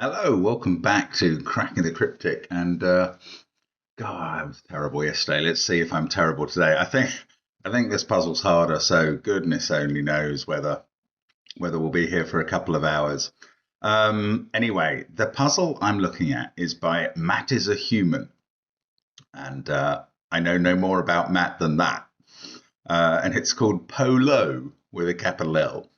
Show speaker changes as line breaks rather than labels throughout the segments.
Hello, welcome back to Cracking the Cryptic. And God, I was terrible yesterday. Let's see if I'm terrible today. I think this puzzle's harder, so goodness only knows whether we'll be here for a couple of hours. Anyway, the puzzle I'm looking at is by Matt is a Human, and I know no more about Matt than that. And it's called Polo with a capital L.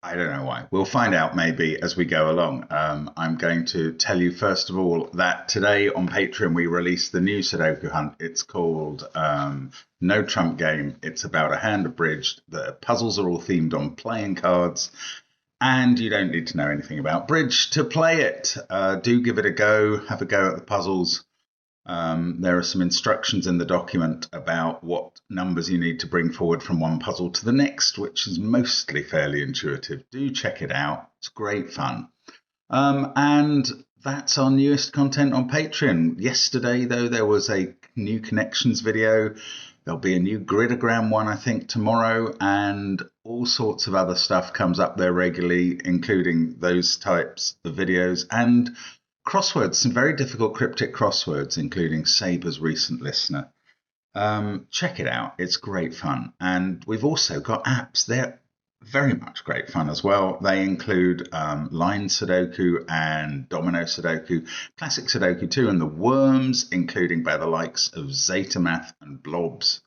I don't know why. We'll find out maybe as we go along. I'm going to tell you first of all that today on Patreon we released the new Sudoku hunt. It's called No Trump Game. It's about a hand of bridge. The puzzles are all themed on playing cards, and you don't need to know anything about bridge to play it. Do give it a go. Have a go at the puzzles. There are some instructions in the document about what numbers you need to bring forward from one puzzle to the next, which is mostly fairly intuitive. Do check it out. It's great fun. And that's our newest content on Patreon. Yesterday, though, there was a new connections video. There'll be a new gridogram one, I think, tomorrow, and all sorts of other stuff comes up there regularly, including those types of videos and crosswords, some very difficult cryptic crosswords, including Saber's recent listener. Check it out. It's great fun. And we've also got apps. They're very much great fun as well. They include line Sudoku and domino Sudoku, classic Sudoku too, and the worms, including by the likes of Zetamath and Blobs.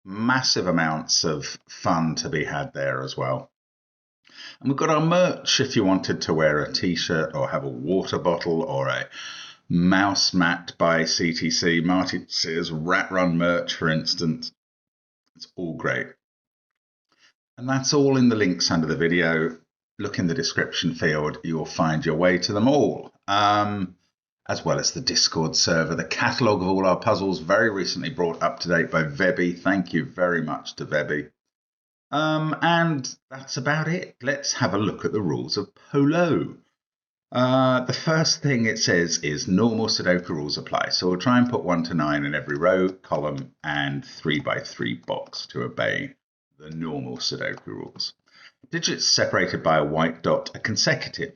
Massive amounts of fun to be had there as well. And we've got our merch if you wanted to wear a t-shirt or have a water bottle or a mouse mat by CTC, Marty Sears Rat Run merch, for instance. It's all great. And that's all in the links under the video. Look in the description field. You will find your way to them all. As well as the Discord server, the catalogue of all our puzzles, very recently brought up to date by Vebby. Thank you very much to Vebby. And that's about it. Let's have a look at the rules of Polo. The first thing it says is normal Sudoku rules apply. So we'll try and put 1 to 9 in every row, column, and 3 by 3 box to obey the normal Sudoku rules. Digits separated by a white dot are consecutive.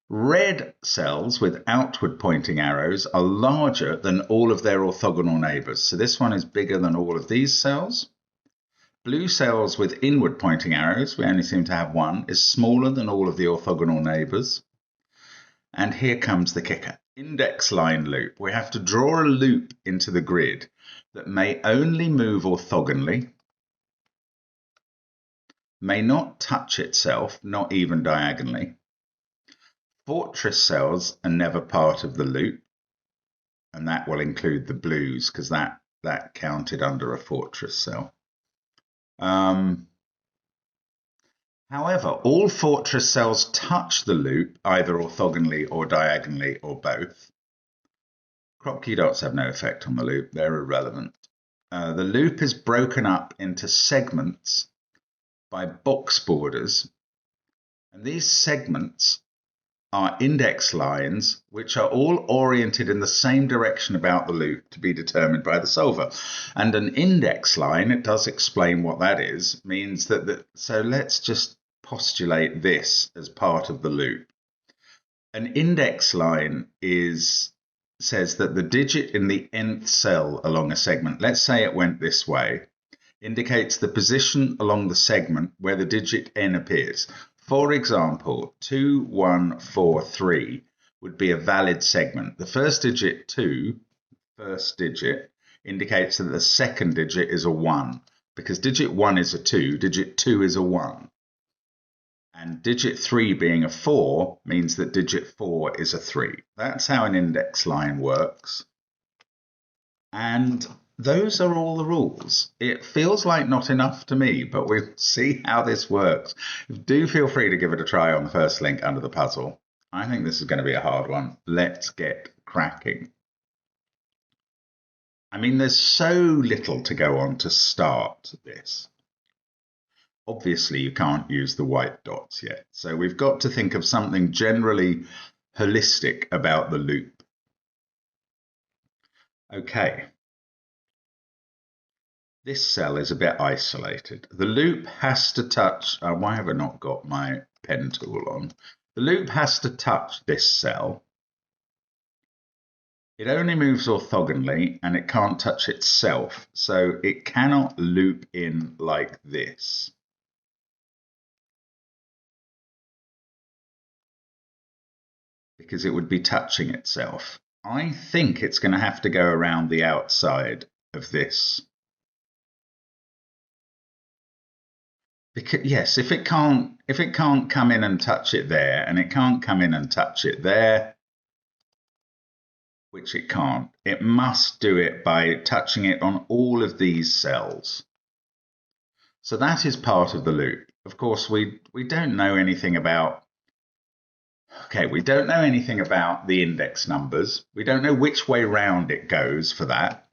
Red cells with outward pointing arrows are larger than all of their orthogonal neighbours. So this one is bigger than all of these cells. Blue cells with inward pointing arrows, we only seem to have one, is smaller than all of the orthogonal neighbours. And here comes the kicker. Index line loop. We have to draw a loop into the grid that may only move orthogonally, may not touch itself, not even diagonally. Fortress cells are never part of the loop, and that will include the blues because that counted under a fortress cell. However, all fortress cells touch the loop either orthogonally or diagonally or both. Crop key dots have no effect on the loop. They're irrelevant. The loop is broken up into segments by box borders, and these segments are index lines which are all oriented in the same direction about the loop to be determined by the solver. And an index line, it does explain what that is, means so let's just postulate this as part of the loop. An index line says that the digit in the nth cell along a segment, let's say it went this way, indicates the position along the segment where the digit n appears. For example, 2, 1, 4, 3 would be a valid segment. The first digit 2, first digit, indicates that the second digit is a 1, because digit 1 is a 2, digit 2 is a 1. And digit 3 being a 4 means that digit 4 is a 3. That's how an index line works. And those are all the rules. It feels like not enough to me, but we'll see how this works. Do feel free to give it a try on the first link under the puzzle. I think this is going to be a hard one. Let's get cracking. I mean, there's so little to go on to start this. Obviously, you can't use the white dots yet. So we've got to think of something generally holistic about the loop. Okay. This cell is a bit isolated. The loop has to touch, why have I not got my pen tool on? The loop has to touch this cell. It only moves orthogonally and it can't touch itself, so it cannot loop in like this. Because it would be touching itself. I think it's going to have to go around the outside of this. Because, yes, if it can't come in and touch it there, and it can't come in and touch it there, which it can't, it must do it by touching it on all of these cells. So that is part of the loop. Of course, we don't know anything about we don't know anything about the index numbers. We don't know which way round it goes for that.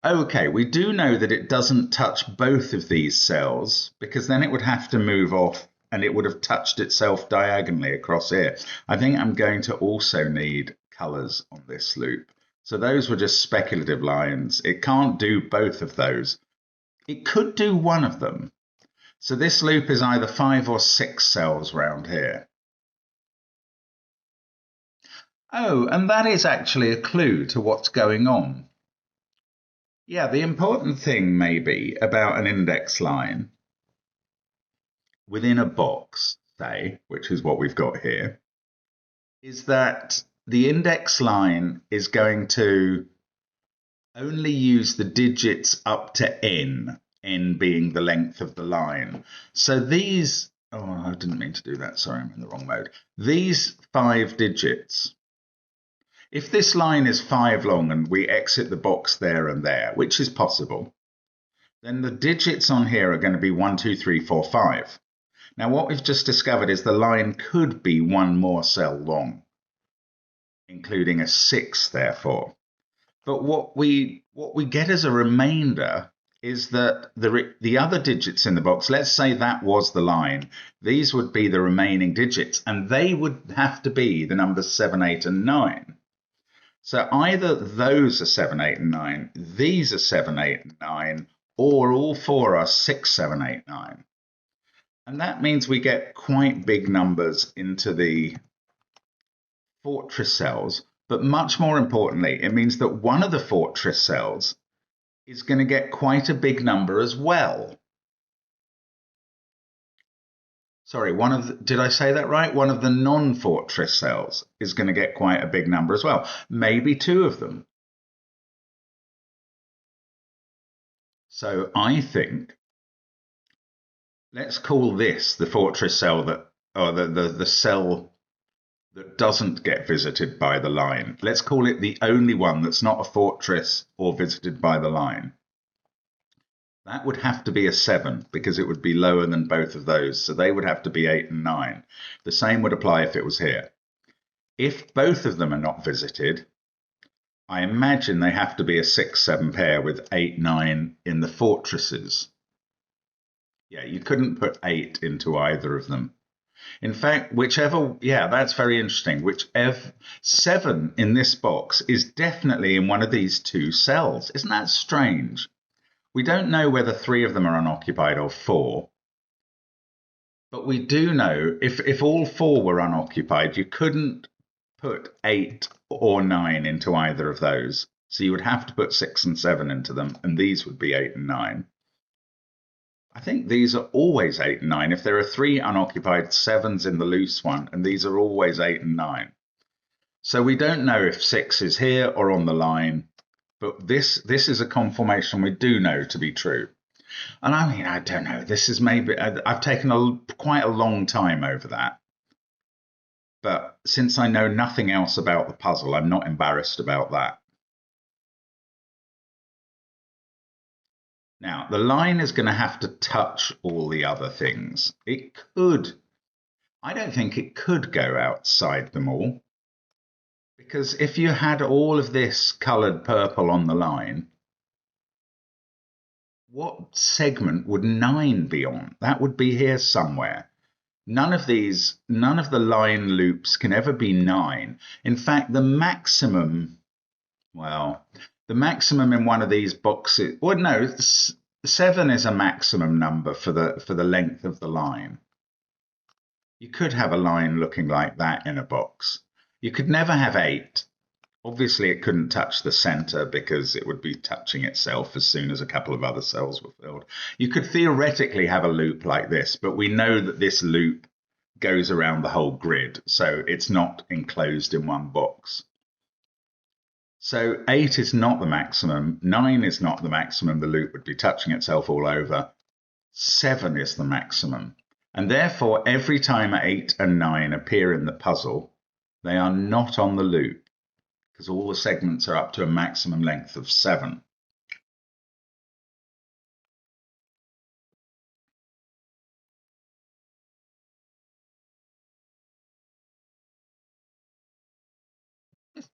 Okay, we do know that it doesn't touch both of these cells, because then it would have to move off and it would have touched itself diagonally across here. I think I'm going to also need colors on this loop. So those were just speculative lines. It can't do both of those. It could do one of them. So this loop is either 5 or 6 cells round here. Oh, and that is actually a clue to what's going on. Yeah, the important thing maybe about an index line within a box, say, which is what we've got here, is that the index line is going to only use the digits up to n being the length of the line. So these, oh, I didn't mean to do that, sorry, I'm in the wrong mode. These 5 digits, if this line is 5 long and we exit the box there and there, which is possible, then the digits on here are going to be 1, 2, 3, 4, 5. Now what we've just discovered is the line could be one more cell long, including a 6 therefore. But what we get as a remainder is that the other digits in the box, let's say that was the line, these would be the remaining digits, and they would have to be the numbers 7, 8, and 9. So either those are 7, 8, and 9, these are 7, 8, and 9, or all 4 are 6, 7, 8, 9. And that means we get quite big numbers into the fortress cells, but much more importantly, it means that one of the fortress cells is going to get quite a big number as well. Sorry, did I say that right? One of the non-fortress cells is going to get quite a big number as well. Maybe 2 of them. So I think, let's call this the fortress cell or the cell that doesn't get visited by the line. Let's call it the only one that's not a fortress or visited by the line. That would have to be a 7 because it would be lower than both of those. So they would have to be 8 and 9. The same would apply if it was here. If both of them are not visited, I imagine they have to be a 6, 7 pair with 8, 9 in the fortresses. Yeah, you couldn't put 8 into either of them. In fact, that's very interesting. Whichever 7 in this box is definitely in one of these 2 cells. Isn't that strange? We don't know whether 3 of them are unoccupied or 4. But we do know if all 4 were unoccupied, you couldn't put 8 or 9 into either of those. So you would have to put 6 and 7 into them, and these would be 8 and 9. I think these are always 8 and 9. If there are 3 unoccupied 7s in the loose one, and these are always 8 and 9. So we don't know if 6 is here or on the line, but this is a conformation we do know to be true. And I mean, I don't know, this is maybe, I've taken quite a long time over that. But since I know nothing else about the puzzle, I'm not embarrassed about that. Now, the line is going to have to touch all the other things. It could, I don't think it could go outside them all. Because if you had all of this coloured purple on the line, what segment would 9 be on? That would be here somewhere. None of the line loops can ever be 9. In fact, the maximum in one of these boxes, well, no, 7 is a maximum number for the length of the line. You could have a line looking like that in a box. You could never have 8. Obviously, it couldn't touch the center because it would be touching itself as soon as a couple of other cells were filled. You could theoretically have a loop like this, but we know that this loop goes around the whole grid, so it's not enclosed in one box. So 8 is not the maximum, 9 is not the maximum, the loop would be touching itself all over. 7 is the maximum. And therefore, every time 8 and 9 appear in the puzzle, they are not on the loop, because all the segments are up to a maximum length of 7.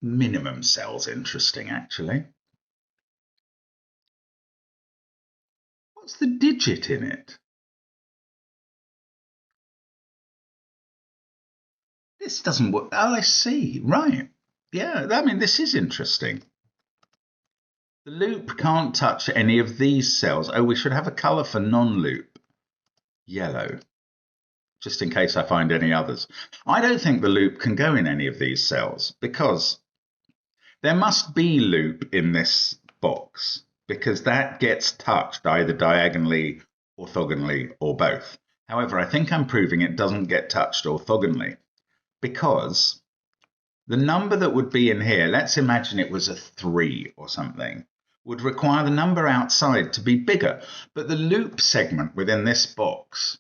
Minimum cell's interesting, actually. What's the digit in it? This doesn't work. Oh, I see. Right. Yeah, I mean, this is interesting. The loop can't touch any of these cells. Oh, we should have a color for non-loop. Yellow. Just in case I find any others. I don't think the loop can go in any of these cells because there must be loop in this box because that gets touched either diagonally, orthogonally, or both. However, I think I'm proving it doesn't get touched orthogonally because the number that would be in here, let's imagine it was a 3 or something, would require the number outside to be bigger. But the loop segment within this box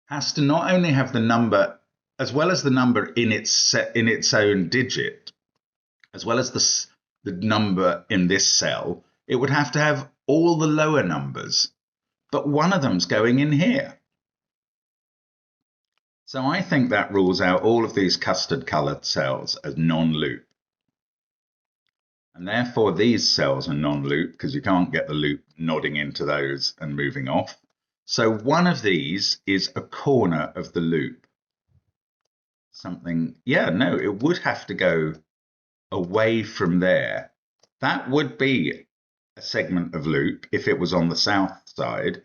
has to not only have the number as well as the number in its own digit, as well as the number in this cell, it would have to have all the lower numbers, but one of them's going in here. So I think that rules out all of these custard colored cells as non-loop. And therefore these cells are non-loop because you can't get the loop nodding into those and moving off. So one of these is a corner of the loop. Something, yeah, no, it would have to go away from there. That would be a segment of loop if it was on the south side.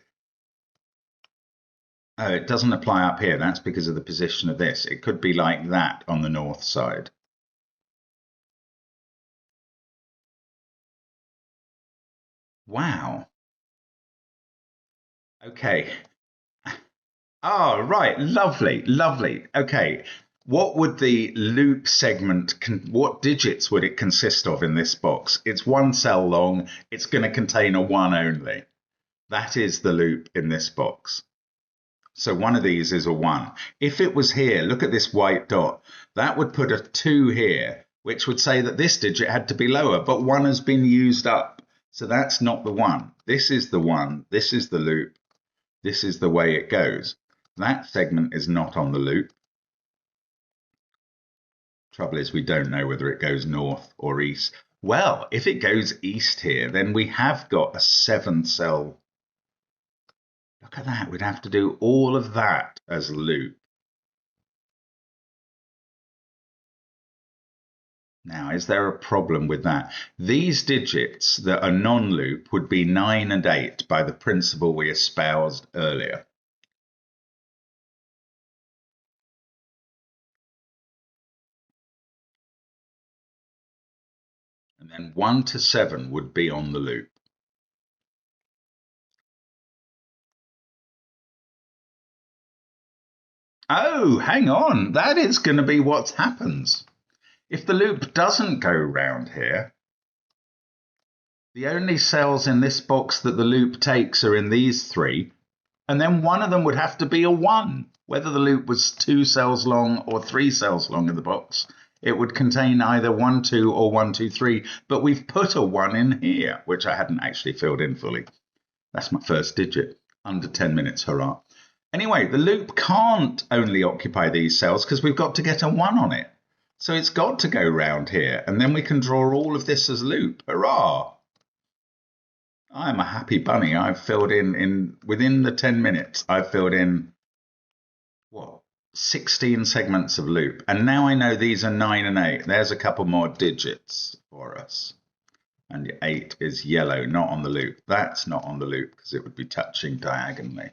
Oh, it doesn't apply up here. That's because of the position of this. It could be like that on the north side. Wow. Okay. Oh, right. Lovely, lovely. Okay. What would the loop segment, what digits would it consist of in this box? It's one cell long. It's going to contain a 1 only. That is the loop in this box. So one of these is a 1. If it was here, look at this white dot. That would put a 2 here, which would say that this digit had to be lower, but 1 has been used up. So that's not the 1. This is the 1. This is the loop. This is the way it goes. That segment is not on the loop. Trouble is we don't know whether it goes north or east. Well, if it goes east here, then we have got a 7-cell. Look at that. We'd have to do all of that as a loop. Now, is there a problem with that? These digits that are non-loop would be 9 and 8 by the principle we espoused earlier. And then 1 to 7 would be on the loop. Oh, hang on. That is going to be what happens. If the loop doesn't go round here, the only cells in this box that the loop takes are in these 3, and then one of them would have to be a 1. Whether the loop was 2 cells long or 3 cells long in the box, it would contain either 1, 2 or 1, 2, 3, but we've put a 1 in here, which I hadn't actually filled in fully. That's my first digit. Under 10 minutes, hurrah. Anyway, the loop can't only occupy these cells because we've got to get a 1 on it. So it's got to go round here, and then we can draw all of this as loop. Hurrah! I'm a happy bunny. I've filled in within the 10 minutes, I've filled in, what, 16 segments of loop. And now I know these are 9 and 8. There's a couple more digits for us. And 8 is yellow, not on the loop. That's not on the loop because it would be touching diagonally.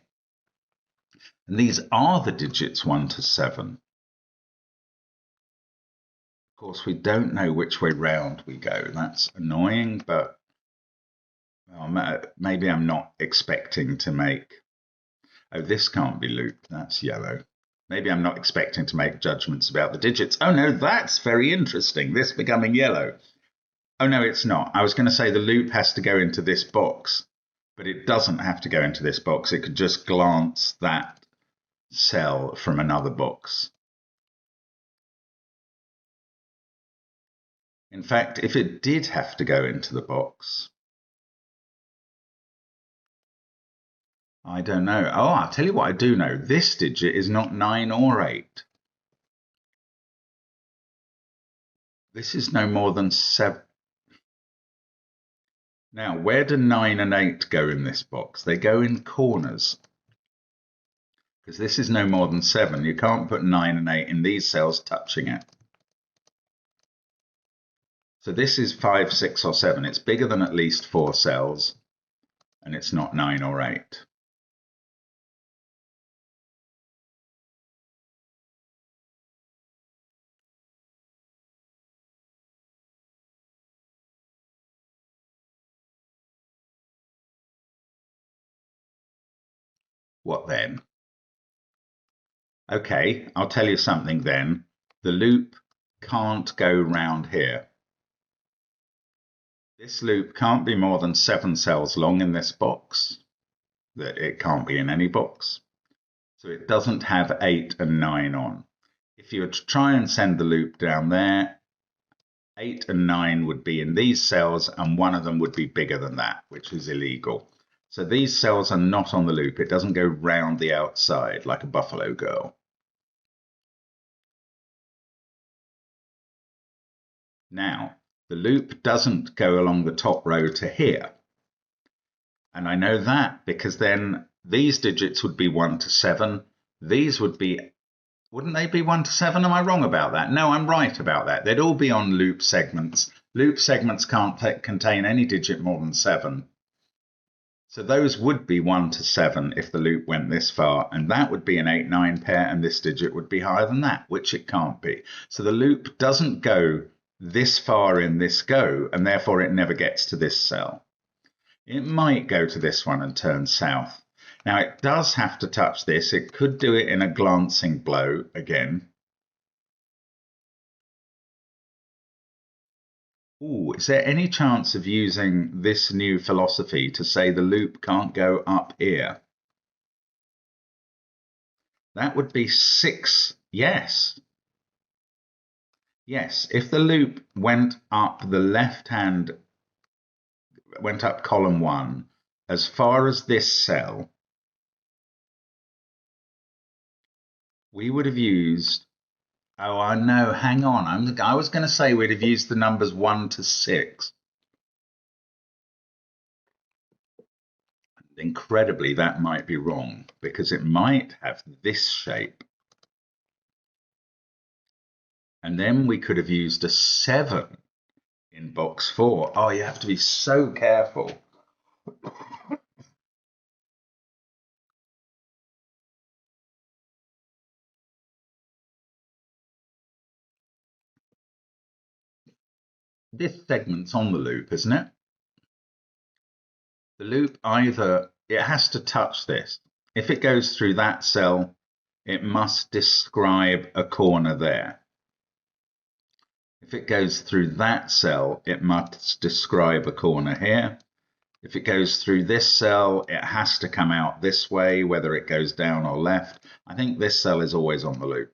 And these are the digits 1 to 7. Of course, we don't know which way round we go. That's annoying, but well, maybe I'm not expecting to make... Oh, this can't be looped. That's yellow. Maybe I'm not expecting to make judgments about the digits. Oh, no, that's very interesting. This becoming yellow. Oh, no, it's not. I was going to say the loop has to go into this box, but it doesn't have to go into this box. It could just glance that cell from another box. In fact, if it did have to go into the box, I don't know. Oh, I'll tell you what I do know. This digit is not 9 or 8. This is no more than 7. Now, where do 9 and 8 go in this box? They go in corners. Because this is no more than 7. You can't put 9 and 8 in these cells touching it. So this is 5, 6, or 7. It's bigger than at least 4 cells, and it's not 9 or 8. What then? Okay, I'll tell you something then. The loop can't go round here. This loop can't be more than 7 cells long in this box. That it can't be in any box. So it doesn't have 8 and 9 on. If you were to try and send the loop down there, 8 and 9 would be in these cells, and one of them would be bigger than that, which is illegal. So these cells are not on the loop. It doesn't go round the outside like a buffalo girl. Now, the loop doesn't go along the top row to here. And I know that because then these digits would be 1 to 7. These would be, wouldn't they be 1 to 7? Am I wrong about that? No, I'm right about that. They'd all be on loop segments. Loop segments can't contain any digit more than 7. So those would be 1 to 7 if the loop went this far, and that would be an 8-9 pair, and this digit would be higher than that, which it can't be. So the loop doesn't go this far in this go, and therefore it never gets to this cell. It might go to this one and turn south. Now it does have to touch this. It could do it in a glancing blow again. Ooh, is there any chance of using this new philosophy to say the loop can't go up here? That would be 6. Yes. Yes, if the loop went up the left hand, went up column 1 as far as this cell, we would have used, oh, I know, hang on. I was going to say we'd have used the numbers 1 to 6. Incredibly, that might be wrong because it might have this shape. And then we could have used a 7 in box 4. Oh, you have to be so careful. This segment's on the loop, isn't it? The loop either, it has to touch this. If it goes through that cell, it must describe a corner there. If it goes through that cell, it must describe a corner here. If it goes through this cell, it has to come out this way, whether it goes down or left. I think this cell is always on the loop.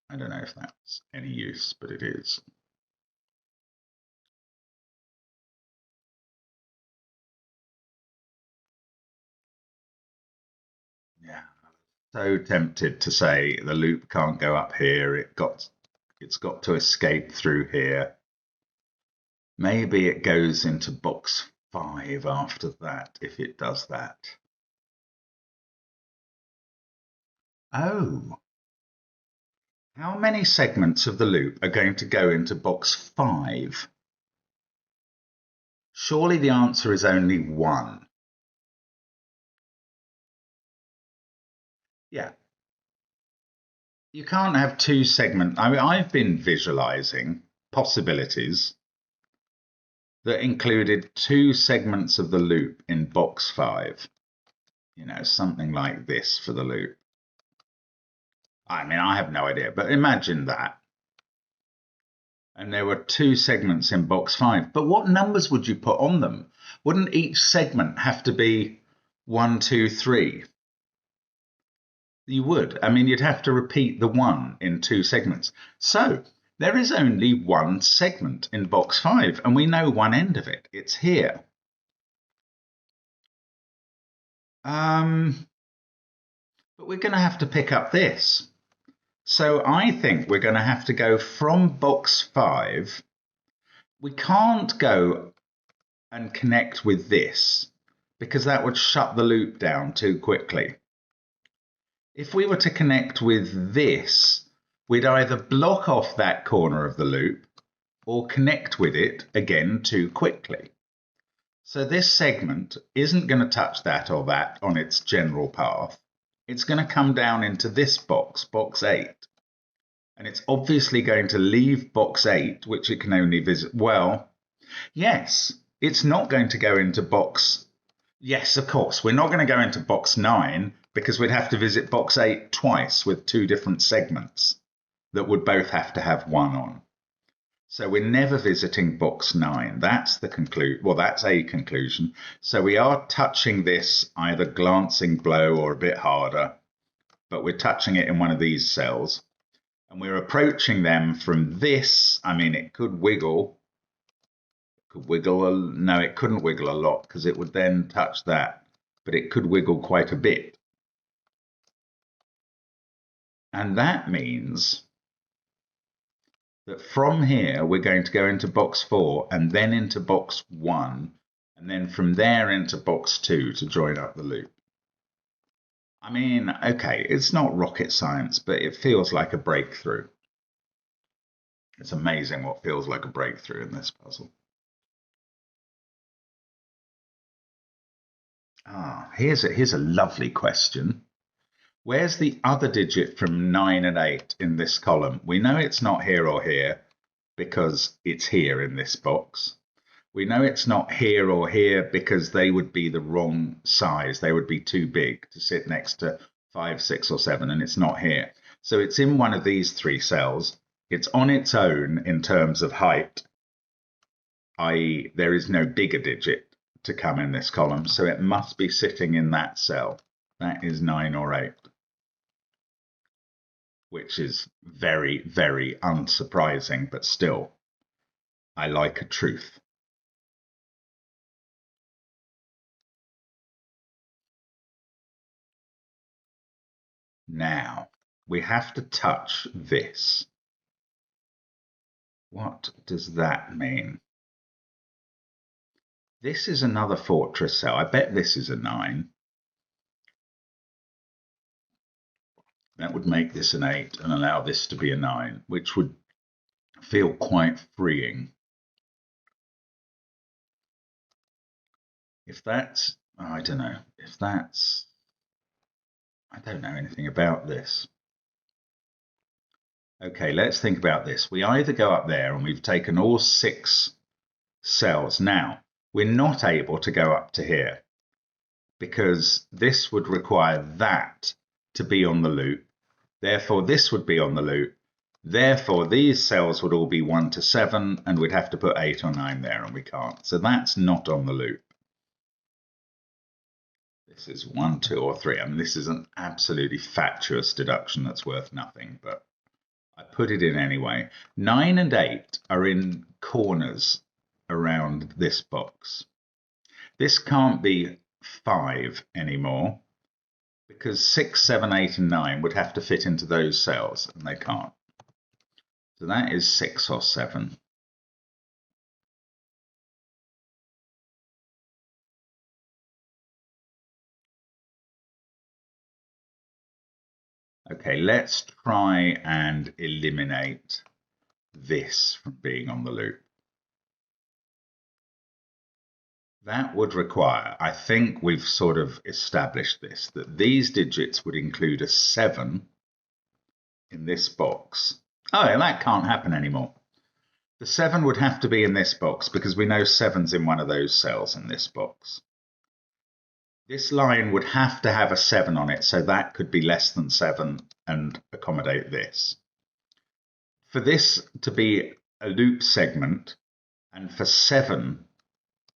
I don't know if that's any use, but it is. Yeah, so tempted to say the loop can't go up here. It's got to escape through here. Maybe it goes into box 5 after that, if it does that. Oh, how many segments of the loop are going to go into box 5? Surely the answer is only 1. You can't have two segments. I mean, I've been visualizing possibilities that included two segments of the loop in box 5. You know, something like this for the loop. I mean, I have no idea, but imagine that. And there were two segments in box 5. But what numbers would you put on them? Wouldn't each segment have to be 1, 2, 3? You would. I mean, you'd have to repeat the 1 in two segments. So there is only one segment in box 5, and we know one end of it. It's here. But we're going to have to pick up this. So I think we're going to have to go from box 5. We can't go and connect with this because that would shut the loop down too quickly. If we were to connect with this, we'd either block off that corner of the loop or connect with it again too quickly. So this segment isn't going to touch that or that on its general path. It's going to come down into this box, box 8. And it's obviously going to leave box 8, which it can only visit. Well, yes, it's not going to go into box. Yes, of course, we're not going to go into box 9 because we'd have to visit box 8 twice with two different segments that would both have to have 1 on. So we're never visiting box 9. That's the conclusion. Well, that's a conclusion. So we are touching this either glancing blow or a bit harder, but we're touching it in one of these cells. And we're approaching them from this. I mean, it could wiggle. No, it couldn't wiggle a lot because it would then touch that, but it could wiggle quite a bit. And that means that from here, we're going to go into box 4 and then into box 1, and then from there into box 2 to join up the loop. I mean, okay, it's not rocket science, but it feels like a breakthrough. It's amazing what feels like a breakthrough in this puzzle. Here's a lovely question. Where's the other digit from 9 and 8 in this column? We know it's not here or here because it's here in this box. We know it's not here or here because they would be the wrong size. They would be too big to sit next to 5, 6, or 7, and it's not here. So it's in one of these 3 cells. It's on its own in terms of height, i.e. there is no bigger digit to come in this column, so it must be sitting in that cell. That is 9 or 8. Which is very, very unsurprising, but still, I like a truth. Now, we have to touch this. What does that mean? This is another fortress cell. I bet this is a 9. That would make this an 8 and allow this to be a 9, which would feel quite freeing. If that's, I don't know, if that's, I don't know anything about this. Okay, let's think about this. We either go up there and we've taken all 6 cells. Now, we're not able to go up to here because this would require that to be on the loop. Therefore, this would be on the loop. Therefore, these cells would all be 1 to 7, and we'd have to put 8 or 9 there, and we can't. So that's not on the loop. This is 1, 2, or 3. I mean, this is an absolutely fatuous deduction that's worth nothing, but I put it in anyway. 9 and 8 are in corners around this box. This can't be 5 anymore, because 6, 7, 8, and 9 would have to fit into those cells, and they can't. So that is 6 or 7. Okay, let's try and eliminate this from being on the loop. That would require, I think we've sort of established this, that these digits would include a 7 in this box. Oh, that can't happen anymore. The 7 would have to be in this box because we know 7's in one of those cells in this box. This line would have to have a 7 on it, so that could be less than 7 and accommodate this. For this to be a loop segment and for 7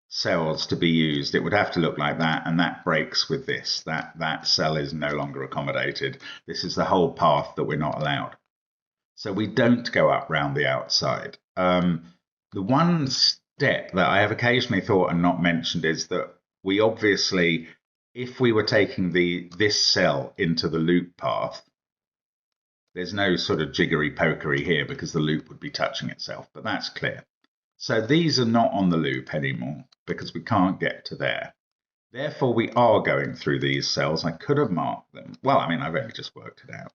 cells to be used, it would have to look like that, and that breaks with this. That cell is no longer accommodated. This is the whole path that we're not allowed. So we don't go up round the outside. The one step that I have occasionally thought and not mentioned is that we obviously, if we were taking this cell into the loop path, there's no sort of jiggery-pokery here because the loop would be touching itself, but that's clear. So these are not on the loop anymore because we can't get to there. Therefore, we are going through these cells. I could have marked them. Well, I mean, I've only just worked it out.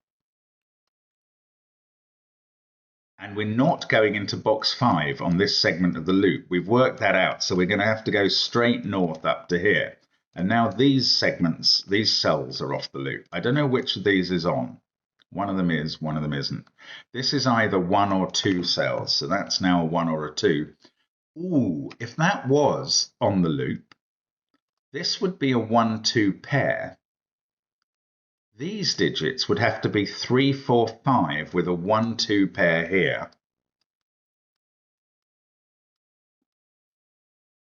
And we're not going into box 5 on this segment of the loop. We've worked that out, so we're going to have to go straight north up to here. And now these segments, these cells are off the loop. I don't know which of these is on. One of them is, one of them isn't. This is either 1 or 2 cells, so that's now a 1 or a 2. Ooh, if that was on the loop, this would be a 1-2 pair. These digits would have to be 3, 4, 5 with a 1-2 pair here.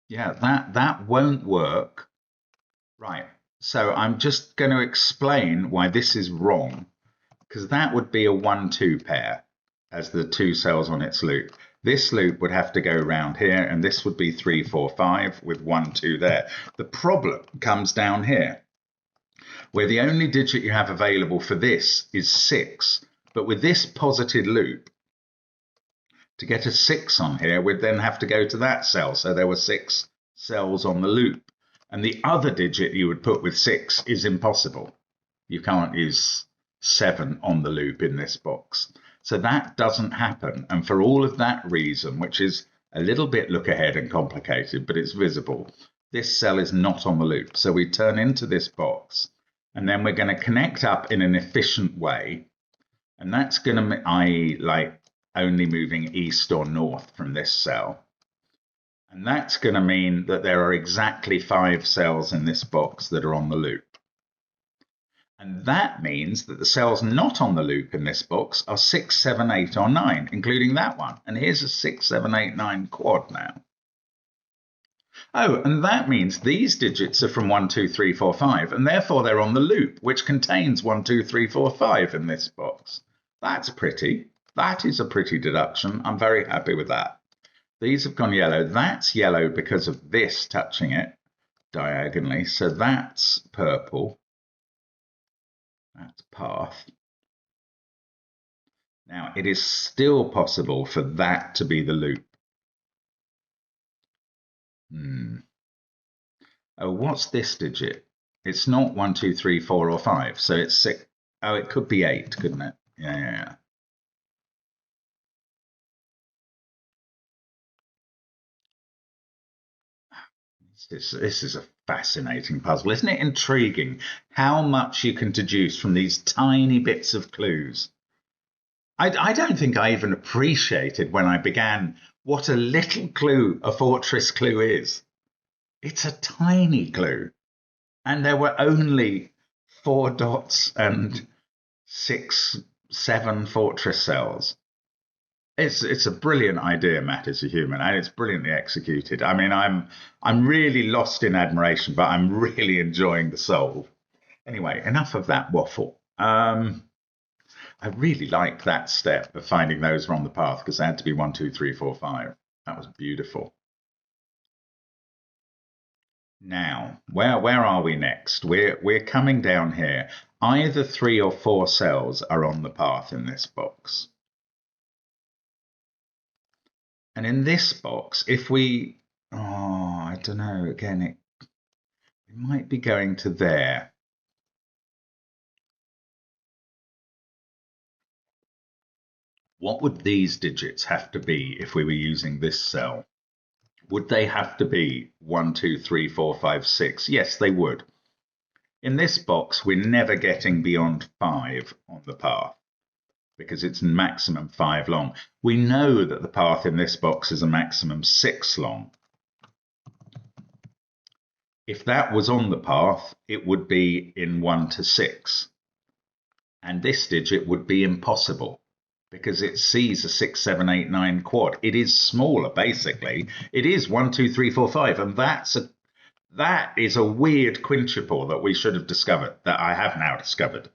Yeah, that won't work. Right, so I'm just going to explain why this is wrong, because that would be a 1-2 pair as the 2 cells on its loop. This loop would have to go around here, and this would be 3, 4, 5 with 1-2 there. The problem comes down here, where the only digit you have available for this is 6. But with this posited loop, to get a 6 on here, we'd then have to go to that cell. So there were 6 cells on the loop. And the other digit you would put with 6 is impossible. You can't use 7 on the loop in this box. So that doesn't happen. And for all of that reason, which is a little bit look ahead and complicated, but it's visible, this cell is not on the loop. So we turn into this box. And then we're going to connect up in an efficient way. And that's going to, i.e., like only moving east or north from this cell. And that's going to mean that there are exactly 5 cells in this box that are on the loop. And that means that the cells not on the loop in this box are 6, 7, 8, or 9, including that one. And here's a 6, 7, 8, 9 quad now. Oh, and that means these digits are from 1, 2, 3, 4, 5, and therefore they're on the loop, which contains 1, 2, 3, 4, 5 in this box. That's pretty. That is a pretty deduction. I'm very happy with that. These have gone yellow. That's yellow because of this touching it diagonally, so that's purple. That's path. Now, it is still possible for that to be the loop. Oh, what's this digit? It's not 1, 2, 3, 4, or 5, so it's 6. Oh, it could be 8, couldn't it? Yeah. This is a fascinating puzzle. Isn't it intriguing how much you can deduce from these tiny bits of clues? I don't think I even appreciated when I began what a little clue a fortress clue is. It's a tiny clue. And there were only 4 dots and 6, 7 fortress cells. It's a brilliant idea, Matt, as a human, and it's brilliantly executed. I mean, I'm really lost in admiration, but I'm really enjoying the solve. Anyway, enough of that waffle. I really liked that step of finding those were on the path because they had to be 1, 2, 3, 4, 5. That was beautiful. Now, where are we next? We're coming down here. Either 3 or 4 cells are on the path in this box. And in this box, if we, I don't know, again, it might be going to there. What would these digits have to be if we were using this cell? Would they have to be 1, 2, 3, 4, 5, 6? Yes, they would. In this box, we're never getting beyond 5 on the path because it's maximum 5 long. We know that the path in this box is a maximum 6 long. If that was on the path, it would be in 1 to 6. And this digit would be impossible because it sees a 6, 7, 8, 9 quad. It is smaller, basically. It is 1, 2, 3, 4, 5. And that is a weird quintuple that we should have discovered, that I have now discovered,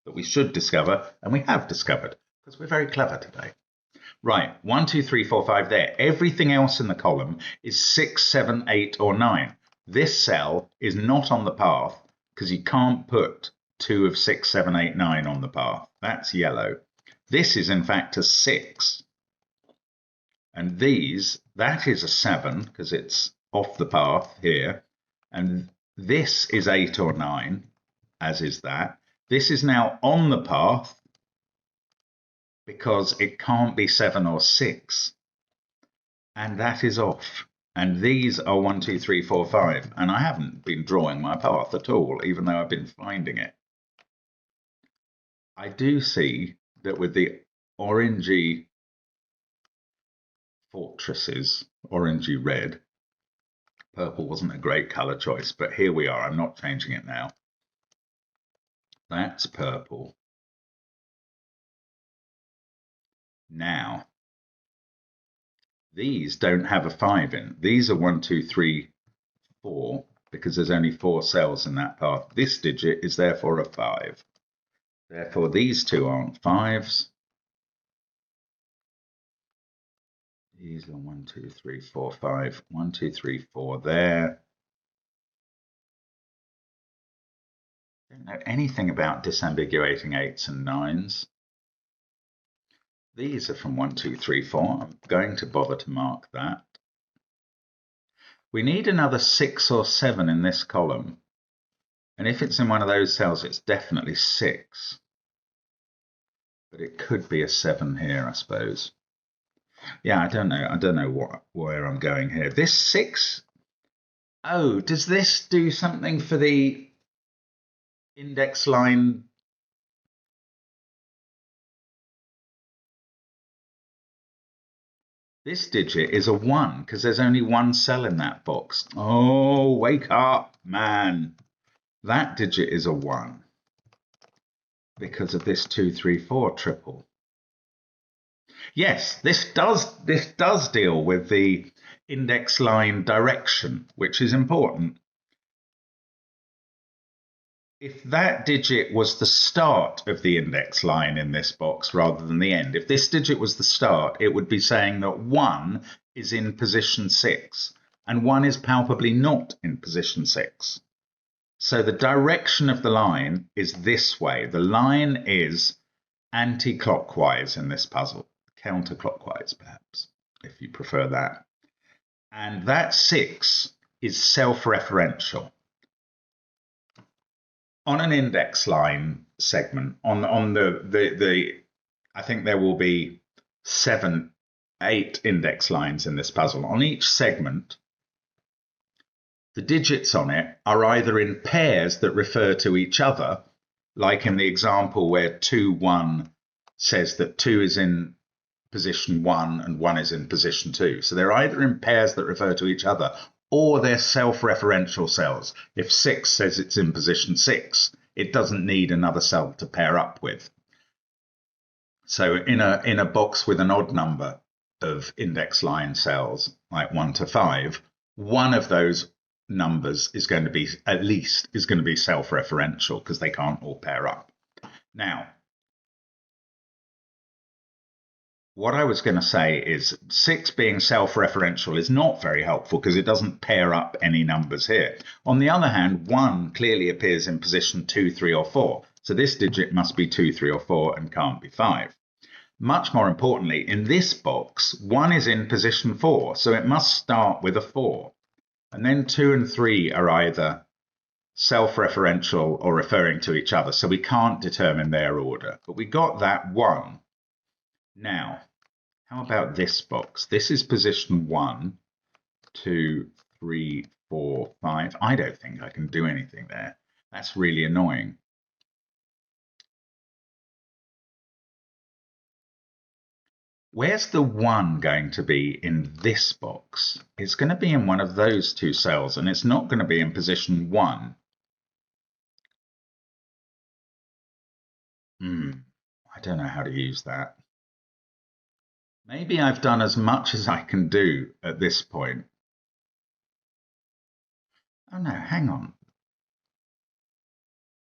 that we should discover, and we have discovered, because we're very clever today. Right, 1, 2, 3, 4, 5 there. Everything else in the column is 6, 7, 8, or 9. This cell is not on the path because you can't put 2 of 6, 7, 8, 9 on the path. That's yellow. This is in fact a 6. And that is a 7 because it's off the path here. And this is 8 or 9, as is that. This is now on the path because it can't be 7 or 6. And that is off. And these are 1, 2, 3, 4, 5. And I haven't been drawing my path at all, even though I've been finding it. I do see that with the orangey fortresses, orangey red, purple wasn't a great color choice, but here we are. I'm not changing it now. That's purple. Now, these don't have a 5 in. These are 1, 2, 3, 4, because there's only 4 cells in that path. This digit is therefore a 5. Therefore, these two aren't 5s. These are 1, 2, 3, 4, 5. 1, 2, 3, 4 there. Don't know anything about disambiguating 8s and 9s. These are from 1, 2, 3, 4. I'm going to bother to mark that. We need another 6 or 7 in this column. And if it's in one of those cells, it's definitely 6. But it could be a 7 here, I suppose. Yeah, I don't know. I don't know where I'm going here. This 6. Oh, does this do something for the index line? This digit is a 1 because there's only 1 cell in that box. Oh, wake up, man. That digit is a 1 because of this 2, 3, 4 triple. Yes, this does deal with the index line direction, which is important. If that digit was the start of the index line in this box rather than the end, if this digit was the start, it would be saying that 1 is in position 6 and 1 is palpably not in position 6. So the direction of the line is this way. The line is anti-clockwise in this puzzle, counterclockwise perhaps, if you prefer that. And that 6 is self-referential. On an index line segment, on the I think there will be 7, 8 index lines in this puzzle. On each segment, the digits on it are either in pairs that refer to each other, like in the example where 2, 1 says that 2 is in position 1 and 1 is in position 2. So they're either in pairs that refer to each other, or they're self-referential cells. If 6 says it's in position 6, it doesn't need another cell to pair up with. So in a box with an odd number of index line cells, like 1 to 5, one of those numbers is going to be, at least, is going to be self-referential because they can't all pair up. Now, what I was going to say is 6 being self-referential is not very helpful because it doesn't pair up any numbers here. On the other hand, 1 clearly appears in position 2, 3, or 4. So this digit must be 2, 3, or 4 and can't be 5. Much more importantly, in this box, 1 is in position 4, so it must start with a 4. And then 2 and 3 are either self-referential or referring to each other, so we can't determine their order. But we got that 1. Now, how about this box? This is position 1, 2, 3, 4, 5. I don't think I can do anything there. That's really annoying. Where's the 1 going to be in this box? It's going to be in one of those two cells, and it's not going to be in position 1. I don't know how to use that. Maybe I've done as much as I can do at this point. Oh no, hang on.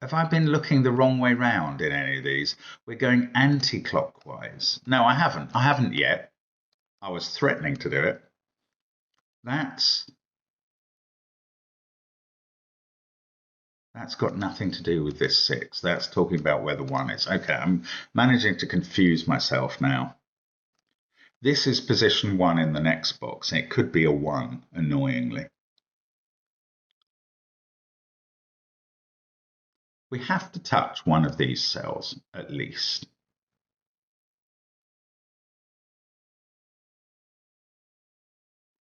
Have I been looking the wrong way round in any of these? We're going anti-clockwise. No, I haven't. I haven't yet. I was threatening to do it. That's got nothing to do with this 6. That's talking about where the 1 is. Okay, I'm managing to confuse myself now. This is position 1 in the next box, and it could be a 1, annoyingly. We have to touch one of these cells, at least.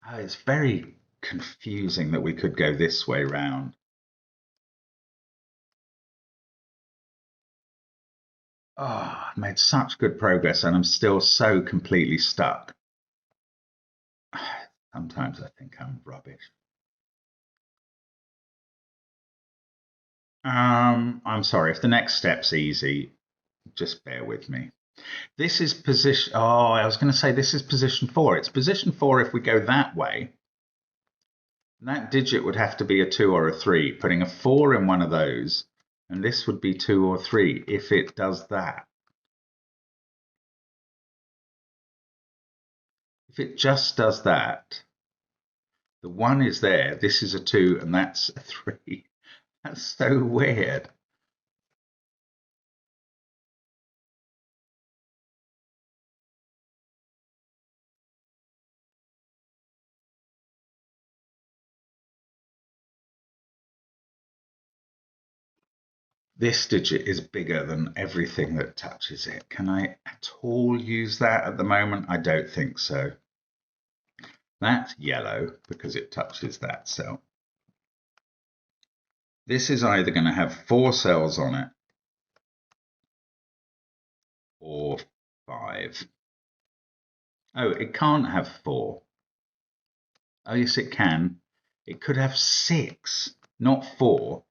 Oh, it's very confusing that we could go this way round. Oh, I've made such good progress, and I'm still so completely stuck. Sometimes I think I'm rubbish. I'm sorry, if the next step's easy, just bear with me. This is position, oh, I was going to say this is position 4. It's position 4 if we go that way. That digit would have to be a 2 or a 3, putting a 4 in one of those, and this would be 2 or 3 if it does that. If it just does that, the 1 is there, this is a 2, and that's a 3. That's so weird. This digit is bigger than everything that touches it. Can I at all use that at the moment? I don't think so. That's yellow because it touches that cell. This is either going to have 4 cells on it or 5. Oh, it can't have 4. Oh, yes, it can. It could have 6, not 4.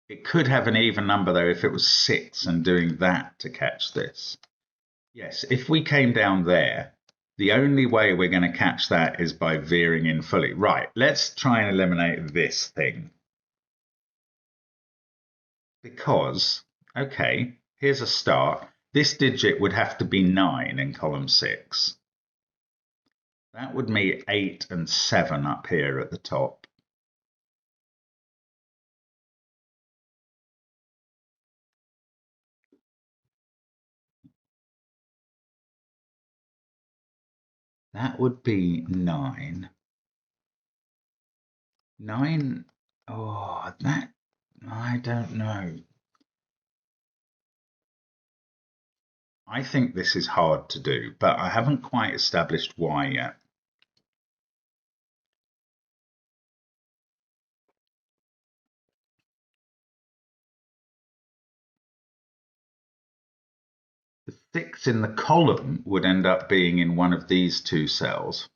It could have an even number, though, if it was 6 and doing that to catch this. Yes, if we came down there, the only way we're going to catch that is by veering in fully. Right, let's try and eliminate this thing. Because, okay, here's a start. This digit would have to be 9 in column 6. That would mean 8 and 7 up here at the top. That would be 9. 9, oh, that, I don't know. I think this is hard to do, but I haven't quite established why yet. The 6 in the column would end up being in one of these two cells.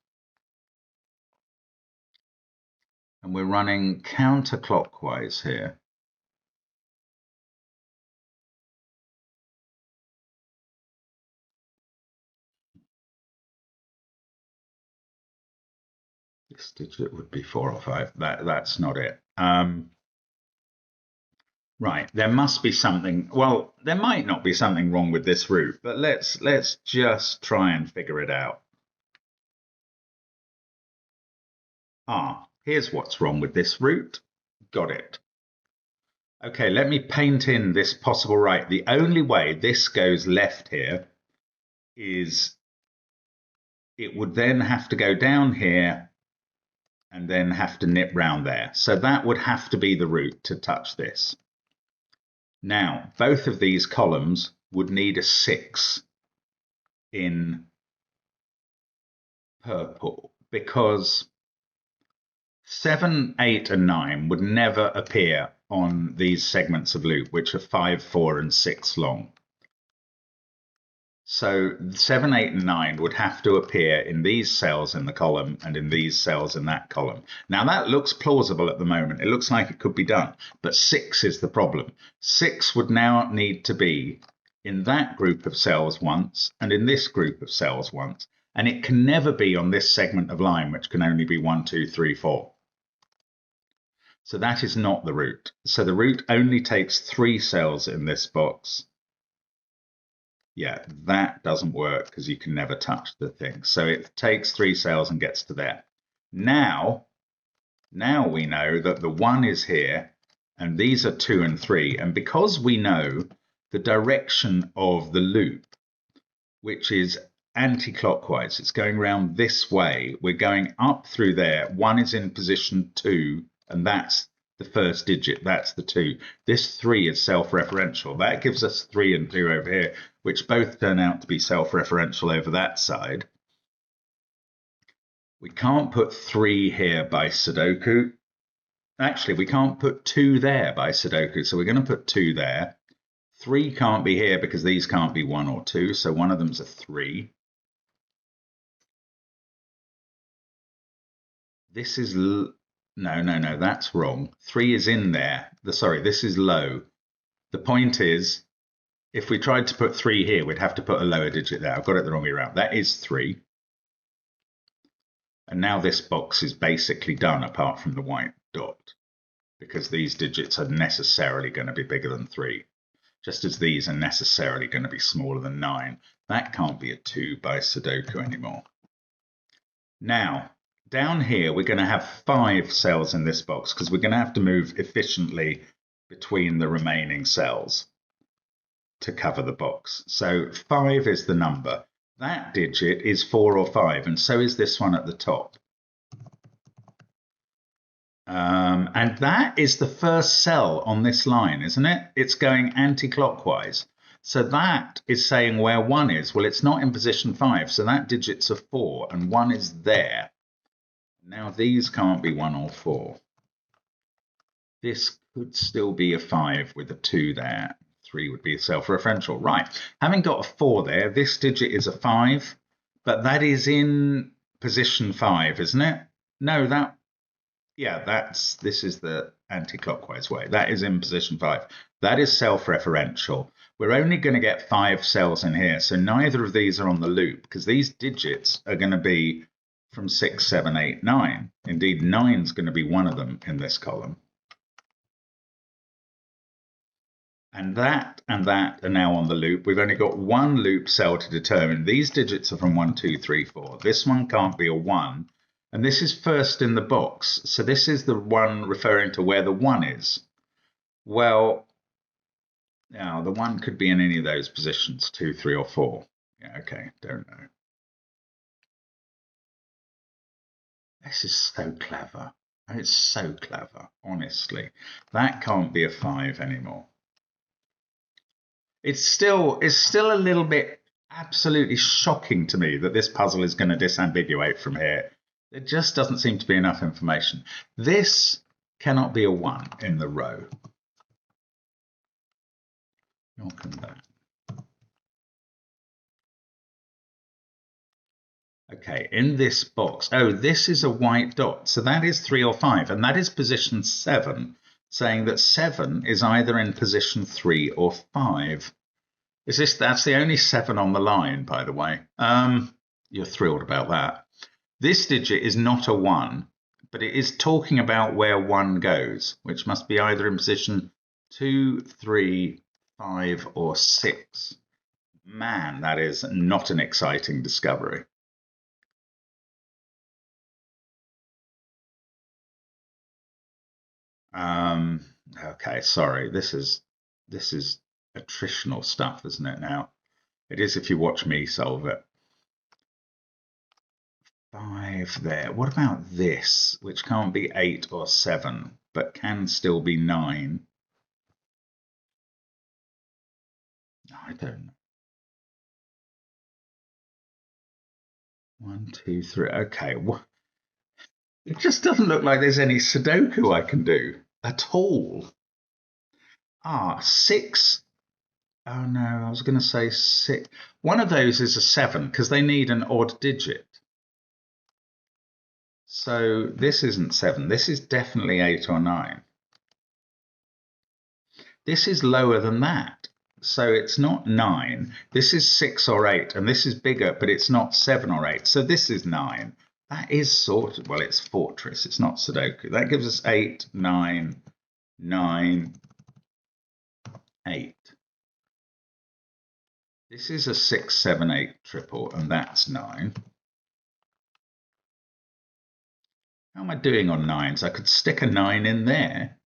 And we're running counterclockwise here. This digit would be 4 or 5. That's not it. Right, there must be something. Well, there might not be something wrong with this route, but let's just try and figure it out. Here's what's wrong with this route. Got it. Okay, let me paint in this possible right. The only way this goes left here is it would then have to go down here and then have to nip round there. So that would have to be the route to touch this. Now, both of these columns would need a 6 in purple because 7, 8, and 9 would never appear on these segments of loop, which are 5, 4, and 6 long. So 7, 8, and 9 would have to appear in these cells in the column and in these cells in that column. Now that looks plausible at the moment. It looks like it could be done, but 6 is the problem. 6 would now need to be in that group of cells once and in this group of cells once. And it can never be on this segment of line, which can only be 1, 2, 3, 4. So that is not the root. So the root only takes 3 cells in this box. Yeah, that doesn't work because you can never touch the thing. So it takes 3 cells and gets to there. Now we know that the 1 is here and these are 2 and 3. And because we know the direction of the loop, which is anti-clockwise, it's going around this way. We're going up through there. 1 is in position 2, and that's the first digit. That's the 2. This 3 is self-referential. That gives us 3 and 2 over here, which both turn out to be self-referential over that side. We can't put 3 here by Sudoku. Actually, we can't put 2 there by Sudoku, so we're going to put 2 there. 3 can't be here because these can't be 1 or 2, so one of them's a 3. This is no, that's wrong. 3 is in there. Sorry, this is low. The point is, if we tried to put 3 here, we'd have to put a lower digit there. I've got it the wrong way around. That is 3. And now this box is basically done apart from the white dot, because these digits are necessarily going to be bigger than 3. Just as these are necessarily going to be smaller than 9. That can't be a 2 by Sudoku anymore. Now, down here, we're going to have 5 cells in this box because we're going to have to move efficiently between the remaining cells to cover the box. So 5 is the number. That digit is 4 or 5, and so is this one at the top. And that is the first cell on this line, isn't it? It's going anti-clockwise. So that is saying where 1 is. Well, it's not in position 5, so that digit's a 4, and 1 is there. Now these can't be 1 or 4. This could still be a 5 with a 2 there. 3 would be self-referential. Right, having got a 4 there, this digit is a 5, but that is in position 5, isn't it? No, this is the anti-clockwise way. That is in position 5. That is self-referential. We're only going to get 5 cells in here, so neither of these are on the loop because these digits are going to be from 6, 7, 8, 9. Indeed, 9 is going to be one of them in this column. And that are now on the loop. We've only got 1 loop cell to determine. These digits are from 1, 2, 3, 4. This one can't be a 1. And this is first in the box. So this is the one referring to where the 1 is. Well, now the 1 could be in any of those positions, 2, 3, or 4. Yeah, okay, don't know. This is so clever. It's so clever, honestly. That can't be a 5 anymore. It's still a little bit absolutely shocking to me that this puzzle is going to disambiguate from here. There just doesn't seem to be enough information. This cannot be a 1 in the row. Nor can that. Okay, in this box, oh, this is a white dot. So that is 3 or 5, and that is position 7, saying that 7 is either in position 3 or 5. That's the only 7 on the line, by the way. You're thrilled about that. This digit is not a 1, but it is talking about where 1 goes, which must be either in position 2, 3, 5, or 6. Man, that is not an exciting discovery. Okay, sorry. This is attritional stuff, isn't it now? It is if you watch me solve it. 5 there. What about this, which can't be 8 or 7, but can still be 9? I don't know. 1, 2, 3. Okay. It just doesn't look like there's any Sudoku I can do at all. 6. Oh no, I was going to say 6. One of those is a 7 because they need an odd digit. So this isn't 7. This is definitely 8 or 9. This is lower than that. So it's not 9. This is 6 or 8, and this is bigger, but it's not 7 or 8. So this is 9. That is sort of, well, it's Fortress. It's not Sudoku. That gives us 8, 9, 9, 8. This is a 6, 7, 8 triple, and that's 9. How am I doing on 9s? I could stick a 9 in there.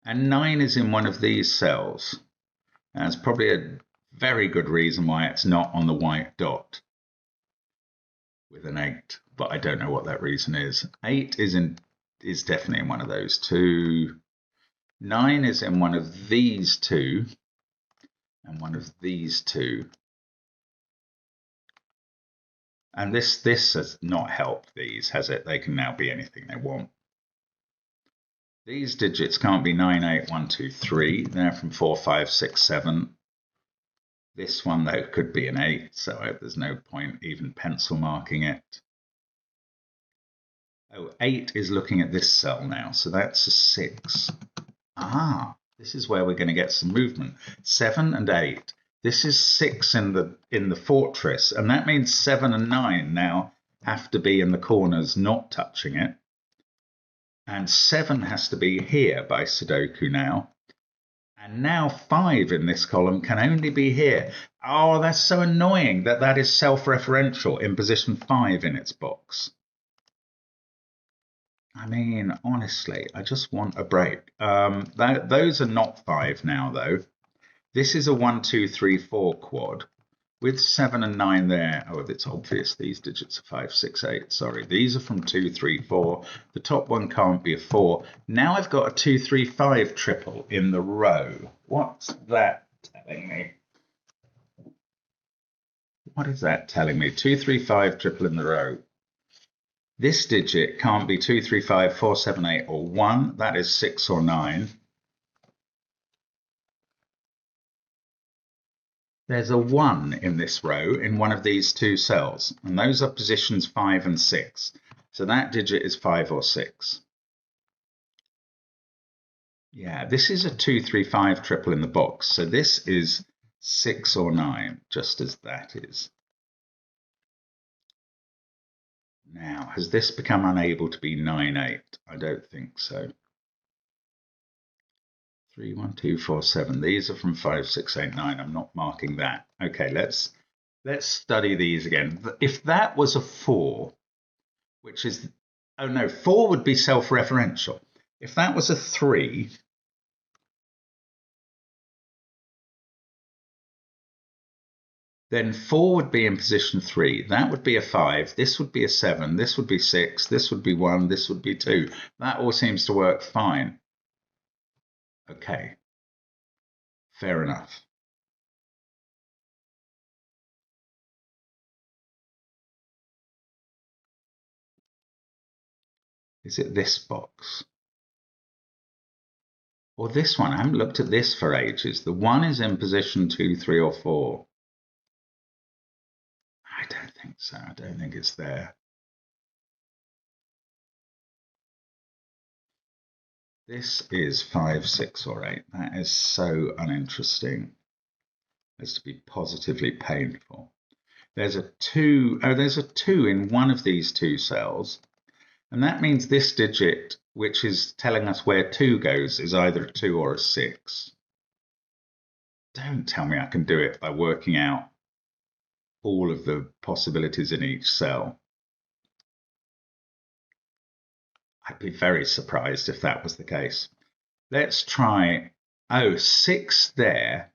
And 9 is in one of these cells. That's probably a very good reason why it's not on the white dot with an 8, but I don't know what that reason is. 8 is definitely in one of those two. 9 is in one of these two and one of these two. And this has not helped these, has it? They can now be anything they want. These digits can't be 9, 8, 1, 2, 3. They're from 4, 5, 6, 7. This one, though, could be an 8, so there's no point even pencil marking it. Oh, 8 is looking at this cell now, so that's a 6. Ah, this is where we're going to get some movement. 7 and 8. This is 6 in the fortress, and that means 7 and 9 now have to be in the corners, not touching it. And 7 has to be here by Sudoku now. And now 5 in this column can only be here. Oh, that's so annoying that is self-referential in position 5 in its box. I mean, honestly, I just want a break. Those are not 5 now, though. This is a 1, 2, 3, 4 quad with 7 and 9 there. Oh, it's obvious these digits are 5, 6, 8. Sorry, these are from 2, 3, 4. The top one can't be a 4. Now I've got a 2, 3, 5 triple in the row. What's that telling me? What is that telling me? 2, 3, 5 triple in the row. This digit can't be 2, 3, 5, 4, 7, 8, or 1. That is 6 or 9. There's a 1 in this row in one of these two cells, and those are positions 5 and 6. So that digit is 5 or 6. Yeah, this is a 2, 3, 5 triple in the box. So this is 6 or 9, just as that is. Now, has this become unable to be 9, 8? I don't think so. 3, 1, 2, 4, 7. These are from 5, 6, 8, 9. I'm not marking that. Okay, let's study these again. If that was a 4, which is, oh no, 4 would be self-referential. If that was a 3, then 4 would be in position 3. That would be a 5. This would be a 7. This would be 6. This would be 1. This would be 2. That all seems to work fine. Okay, fair enough. Is it this box? Or this one? I haven't looked at this for ages. The 1 is in position 2, 3, or 4. I don't think so. I don't think it's there. This is 5, 6, or 8. That is so uninteresting as to be positively painful. There's a 2. Oh, there's a 2 in one of these two cells. And that means this digit, which is telling us where 2 goes, is either a 2 or a 6. Don't tell me I can do it by working out all of the possibilities in each cell. I'd be very surprised if that was the case. Let's try, 6 there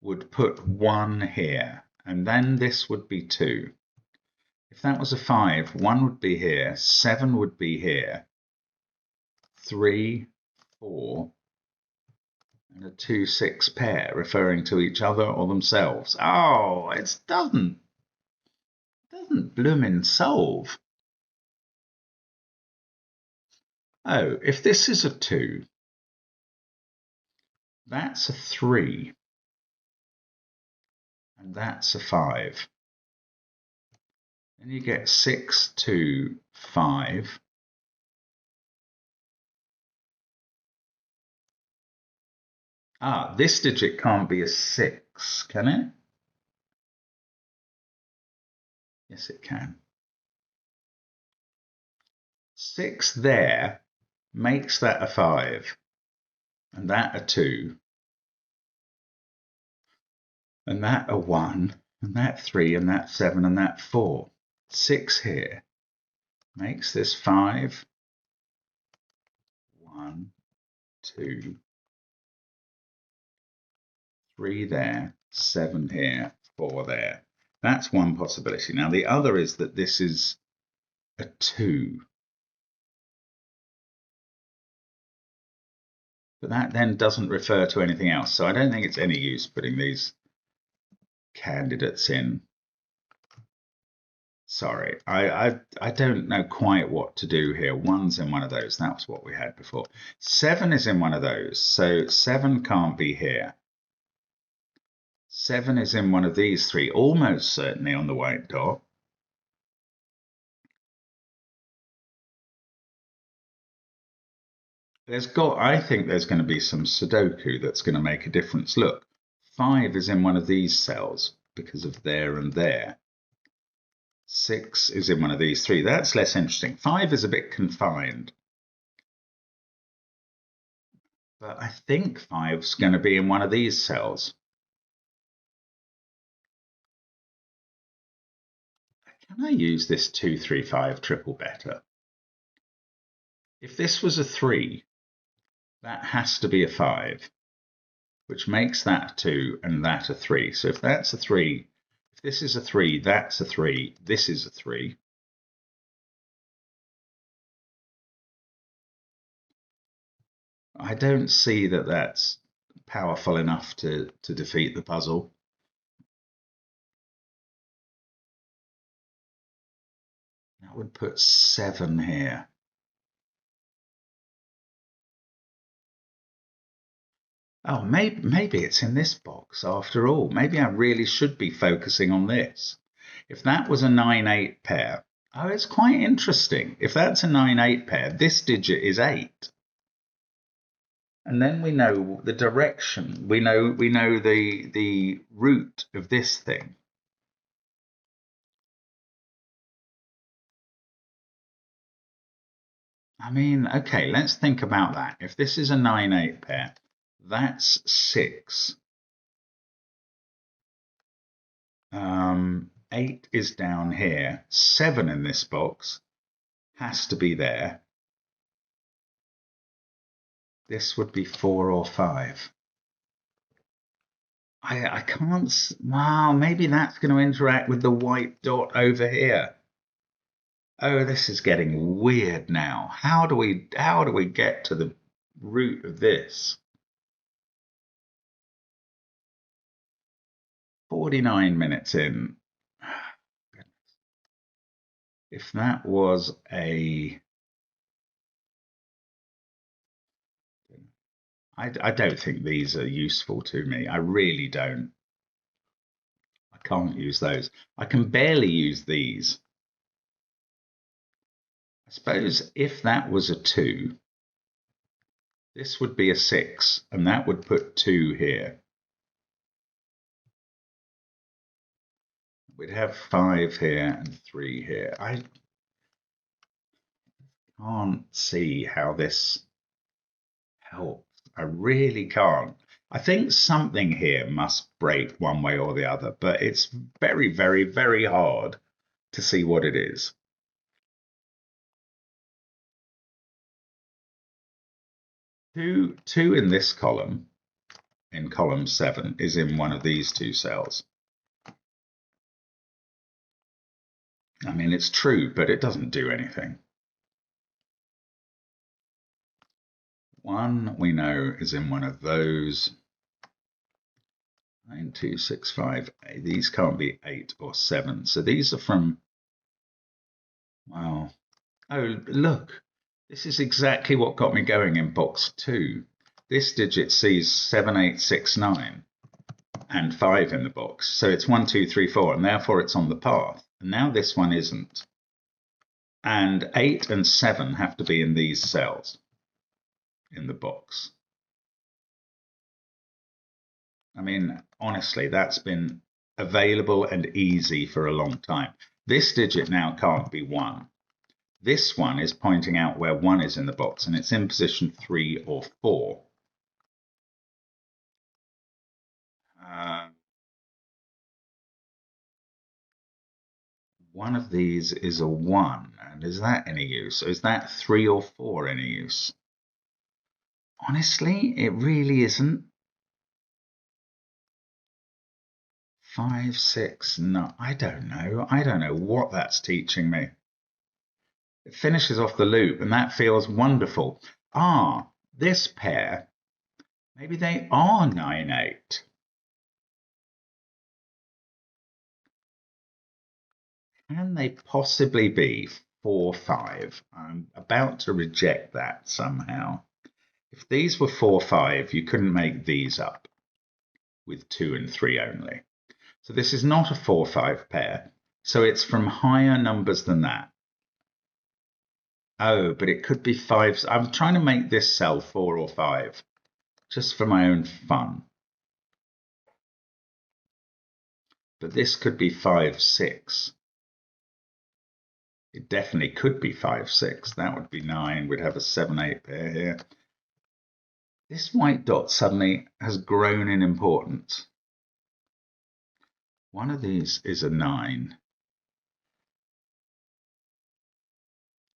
would put 1 here, and then this would be 2. If that was a 5, 1 would be here, 7 would be here, 3, 4, and a 2, 6 pair referring to each other or themselves. Oh, it doesn't bloomin' solve. Oh, if this is a 2, that's a 3. and that's a 5. Then you get 6, 2, 5. Ah, this digit can't be a 6, can it? Yes, it can. 6 there makes that a 5, and that a 2, and that a 1, and that 3, and that 7, and that 4. 6 here makes this 5, 1, 2, 3 there, 7 here, 4 there. That's one possibility. Now the other is that this is a 2. But that then doesn't refer to anything else. So I don't think it's any use putting these candidates in. Sorry, I don't know quite what to do here. 1's in one of those. That was what we had before. 7 is in one of those. So 7 can't be here. 7 is in one of these 3, almost certainly on the white dot. I think there's going to be some Sudoku that's going to make a difference. Look, 5 is in one of these cells because of there and there. 6 is in one of these 3. That's less interesting. 5 is a bit confined. But I think 5's going to be in one of these cells. Can I use this 2, 3, 5 triple better? If this was a 3, that has to be a 5, which makes that a 2 and that a 3. So if that's a 3, if this is a 3, that's a 3, this is a 3. I don't see that that's powerful enough to defeat the puzzle. That would put 7 here. Oh, maybe it's in this box after all. Maybe I really should be focusing on this. If that was a 9-8 pair, oh, it's quite interesting. If that's a 9-8 pair, this digit is 8. And then we know the direction. We know the root of this thing. I mean, okay, let's think about that. If this is a 9-8 pair, that's 6. 8 is down here. 7 in this box has to be there. This would be 4 or 5. I can't. Wow, maybe that's going to interact with the white dot over here. Oh, this is getting weird now. How do we get to the root of this? 49 minutes in. If that was a... I don't think these are useful to me. I really don't. I can't use those. I can barely use these. I suppose if that was a 2, this would be a 6, and that would put 2 here. We'd have 5 here and 3 here. I can't see how this helps. I really can't. I think something here must break one way or the other, but it's very, very, very hard to see what it is. Two in this column, in column 7, is in one of these 2 cells. I mean, it's true, but it doesn't do anything. 1 we know is in one of those. 9, 2, 6, 5. These can't be 8 or 7. So these are from, wow. Oh, look, this is exactly what got me going in box 2. This digit sees 7, 8, 6, 9. and 5 in the box. So it's 1, 2, 3, 4, and therefore it's on the path. And now this one isn't. And 8 and 7 have to be in these cells in the box. I mean, honestly, that's been available and easy for a long time. This digit now can't be 1. This one is pointing out where 1 is in the box, and it's in position 3 or 4. One of these is a 1, and is that any use? Is that 3 or 4 any use? Honestly, it really isn't. 5, 6, no, I don't know. I don't know what that's teaching me. It finishes off the loop, and that feels wonderful. Ah, this pair, maybe they are 9, 8. Can they possibly be 4, 5? I'm about to reject that somehow. If these were 4, 5, you couldn't make these up with 2 and 3 only. So this is not a 4, 5 pair. So it's from higher numbers than that. Oh, but it could be 5. I'm trying to make this cell 4 or 5, just for my own fun. But this could be 5, 6. It definitely could be 5, 6. That would be 9. We'd have a 7, 8 pair here. This white dot suddenly has grown in importance. One of these is a 9.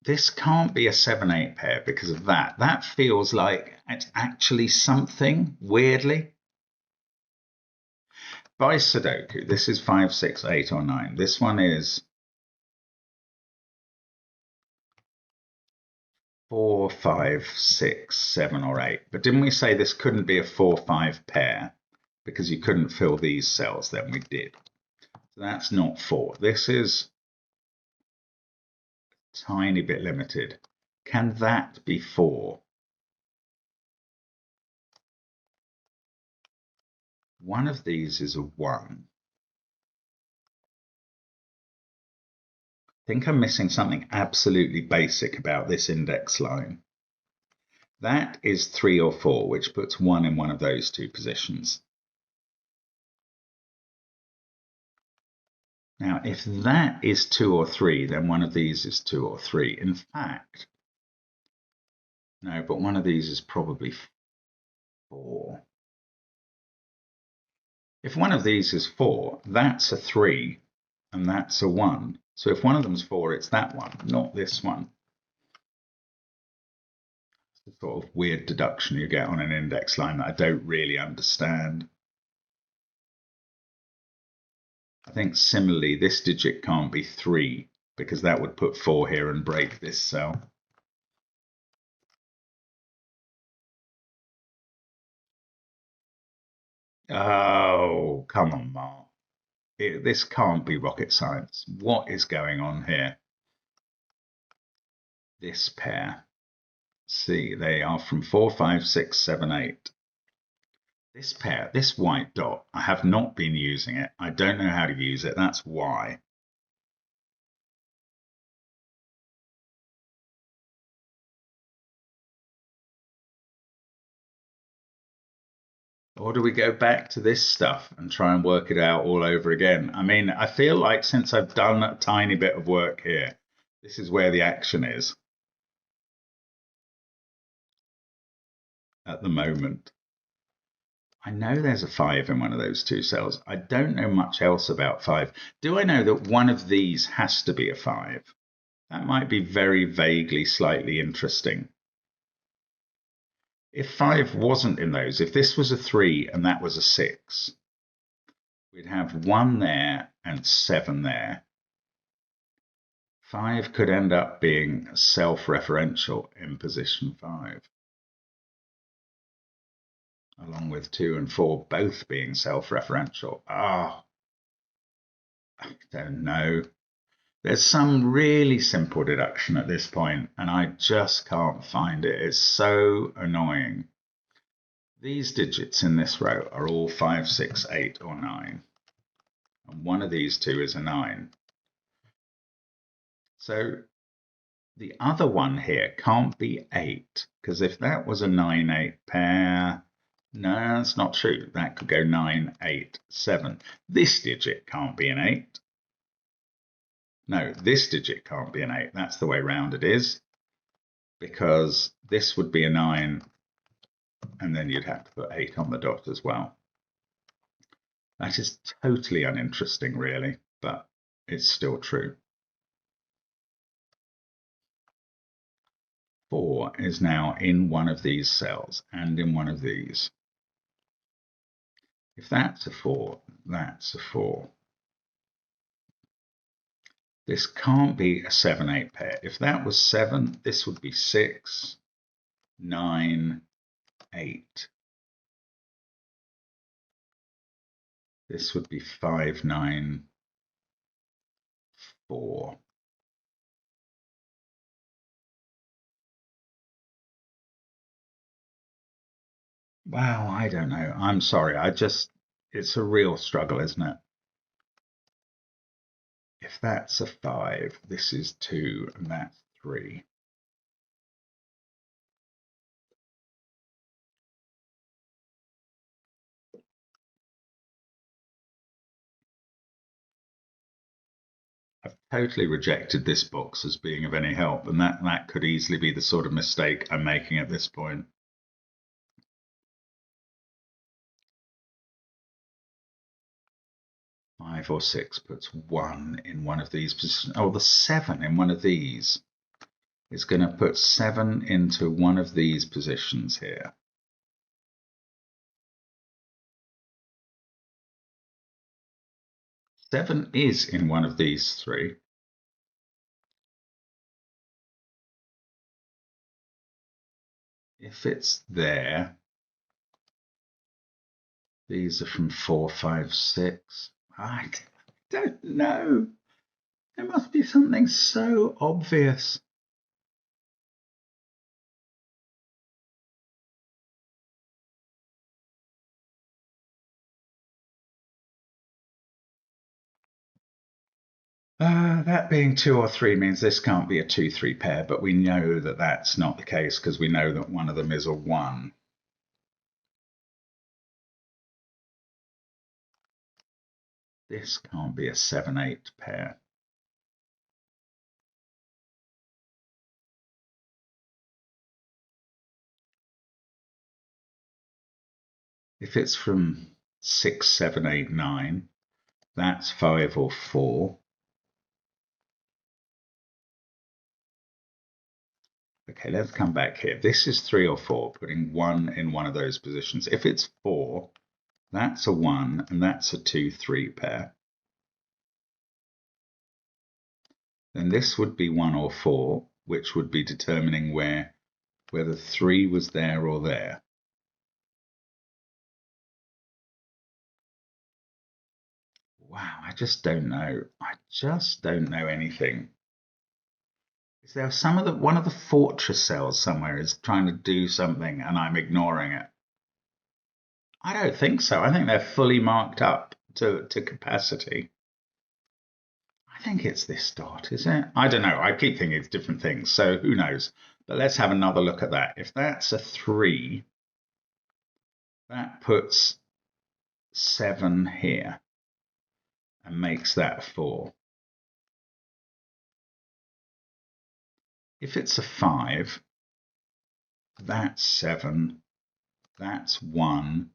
This can't be a 7, 8 pair because of that. That feels like it's actually something, weirdly. By Sudoku, this is 5, 6, 8, or 9. This one is 4, 5, 6, 7, or 8. But didn't we say this couldn't be a 4, 5 pair because you couldn't fill these cells? Then we did. So that's not 4. This is a tiny bit limited. Can that be 4? One of these is a 1. I think I'm missing something absolutely basic about this index line. That is 3 or 4, which puts 1 in one of those two positions. Now, if that is 2 or 3, then one of these is 2 or 3. In fact, no, but one of these is probably 4. If one of these is 4, that's a 3, and that's a 1. So if one of them's 4, it's that one, not this one. It's the sort of weird deduction you get on an index line that I don't really understand. I think similarly, this digit can't be 3 because that would put 4 here and break this cell. Oh, come on, Mark. This can't be rocket science. What is going on here? This pair. See, they are from 4, 5, 6, 7, 8. This pair, this white dot, I have not been using it. I don't know how to use it. That's why. Or do we go back to this stuff and try and work it out all over again? I mean, I feel like since I've done a tiny bit of work here, this is where the action is at the moment. I know there's a 5 in one of those two cells. I don't know much else about 5. Do I know that one of these has to be a 5? That might be very vaguely slightly interesting. If 5 wasn't in those, if this was a 3 and that was a 6, we'd have 1 there and 7 there. 5 could end up being self-referential in position 5, along with 2 and 4 both being self-referential. I don't know. There's some really simple deduction at this point, and I just can't find it. It's so annoying. These digits in this row are all 5, 6, 8, or 9. And one of these two is a 9. So the other one here can't be 8, because if that was a 9, 8 pair, no, that's not true. That could go 9, 8, 7. This digit can't be an 8. No, this digit can't be an 8. That's the way round it is, because this would be a 9, and then you'd have to put 8 on the dot as well. That is totally uninteresting, really, but it's still true. 4 is now in one of these cells and in one of these. If that's a 4, that's a 4. This can't be a 7, 8 pair. If that was 7, this would be 6, 9, 8. This would be 5, 9, 4. Wow, I don't know. I'm sorry. It's a real struggle, isn't it? If that's a 5, this is 2, and that's 3. I've totally rejected this box as being of any help, and that could easily be the sort of mistake I'm making at this point. Five or 6 puts 1 in one of these positions. Oh, the 7 in one of these is going to put 7 into one of these positions here. Seven is in one of these three. If it's there, these are from 4, 5, 6. I don't know. There must be something so obvious. That being 2 or 3 means this can't be a 2, 3 pair, but we know that that's not the case because we know that one of them is a 1. This can't be a 7, 8 pair. If it's from 6, 7, 8, 9, that's 5 or 4. Okay, let's come back here. This is 3 or 4, putting 1 in one of those positions. If it's 4, that's a 1, and that's a 2, 3 pair. Then this would be 1 or 4, which would be determining whether 3 was there or there. Wow, I just don't know. I just don't know anything. Is there one of the fortress cells somewhere is trying to do something and I'm ignoring it? I don't think so. I think they're fully marked up to capacity. I think it's this dot, is it? I don't know. I keep thinking it's different things, so who knows? But let's have another look at that. If that's a 3, that puts 7 here and makes that 4. If it's a 5, that's 7, that's 1,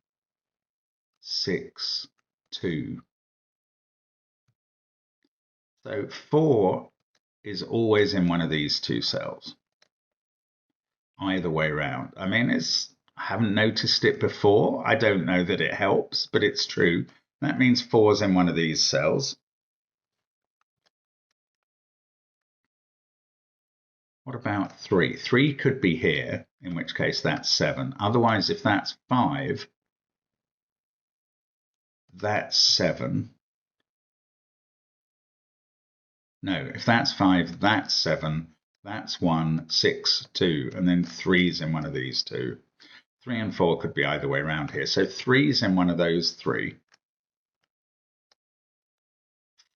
6, 2. So 4 is always in one of these two cells, either way around. I mean, I haven't noticed it before. I don't know that it helps, but it's true. That means 4 is in one of these cells. What about 3? 3 could be here, in which case that's 7. Otherwise, if that's 5, that's 7. No, if that's 5, that's 7. That's 1, 6, 2, and then 3's in one of these two. 3 and 4 could be either way around here. So 3's in one of those 3.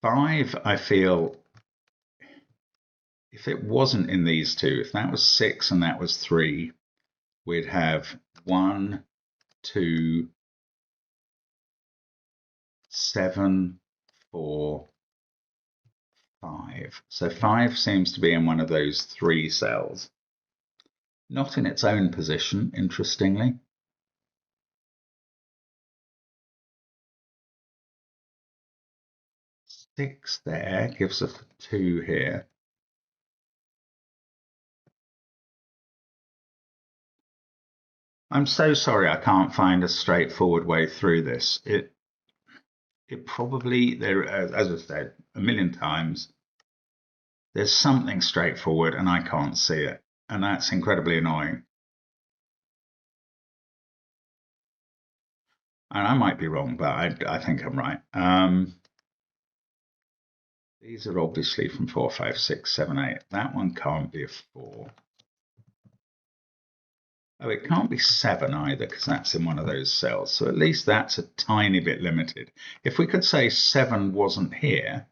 5, I feel, if it wasn't in these two, if that was 6 and that was 3, we'd have 1, 2, 7, 4, 5. So 5 seems to be in one of those 3 cells. Not in its own position, interestingly. 6 there gives us a 2 here. I'm so sorry I can't find a straightforward way through this. It probably, there, as I said a million times, there's something straightforward and I can't see it. And that's incredibly annoying. And I might be wrong, but I think I'm right. These are obviously from 4, 5, 6, 7, 8. That one can't be a 4. Oh, it can't be 7 either, because that's in one of those cells. So at least that's a tiny bit limited. If we could say 7 wasn't here,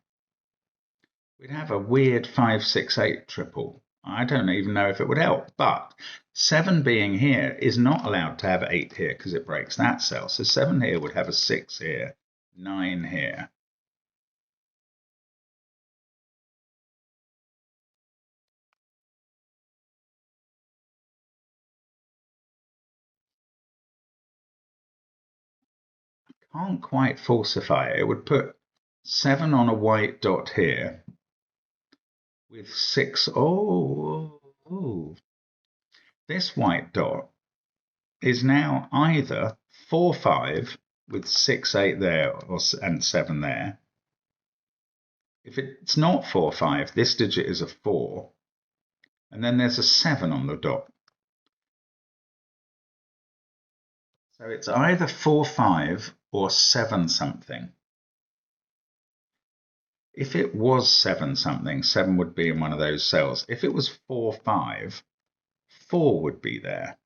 we'd have a weird 5, 6, 8 triple. I don't even know if it would help, but 7 being here is not allowed to have 8 here because it breaks that cell. So 7 here would have a 6 here, 9 here. I can't quite falsify it. It would put 7 on a white dot here with 6. Oh. This white dot is now either 4, 5 with 6, 8 there and 7 there. If it's not 4, 5, this digit is a 4. And then there's a 7 on the dot. So it's either 4, 5 or 7 something. If it was 7 something, 7 would be in one of those cells. If it was 4, 5, 4 would be there.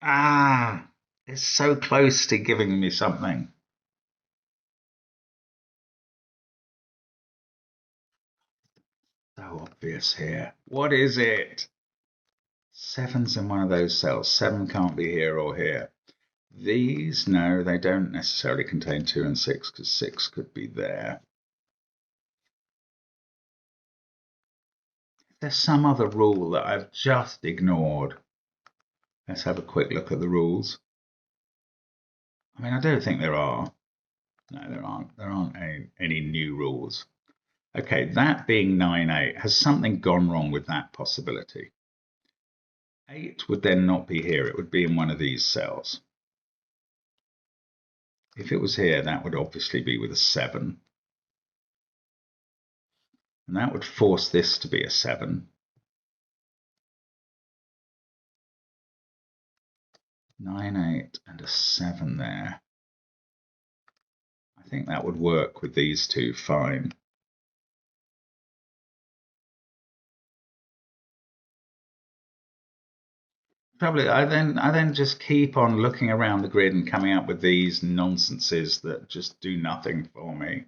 Ah, it's so close to giving me something. So obvious here. What is it? 7's in one of those cells. 7 can't be here or here. These, no, they don't necessarily contain 2 and 6 because 6 could be there. There's some other rule that I've just ignored. Let's have a quick look at the rules. I mean, I don't think there are. No, there aren't. There aren't any new rules. Okay, that being 9, 8, has something gone wrong with that possibility? 8 would then not be here. It would be in one of these cells. If it was here, that would obviously be with a 7. And that would force this to be a 7. 9, 8, and a 7 there. I think that would work with these two fine. Probably, I then just keep on looking around the grid and coming up with these nonsenses that just do nothing for me.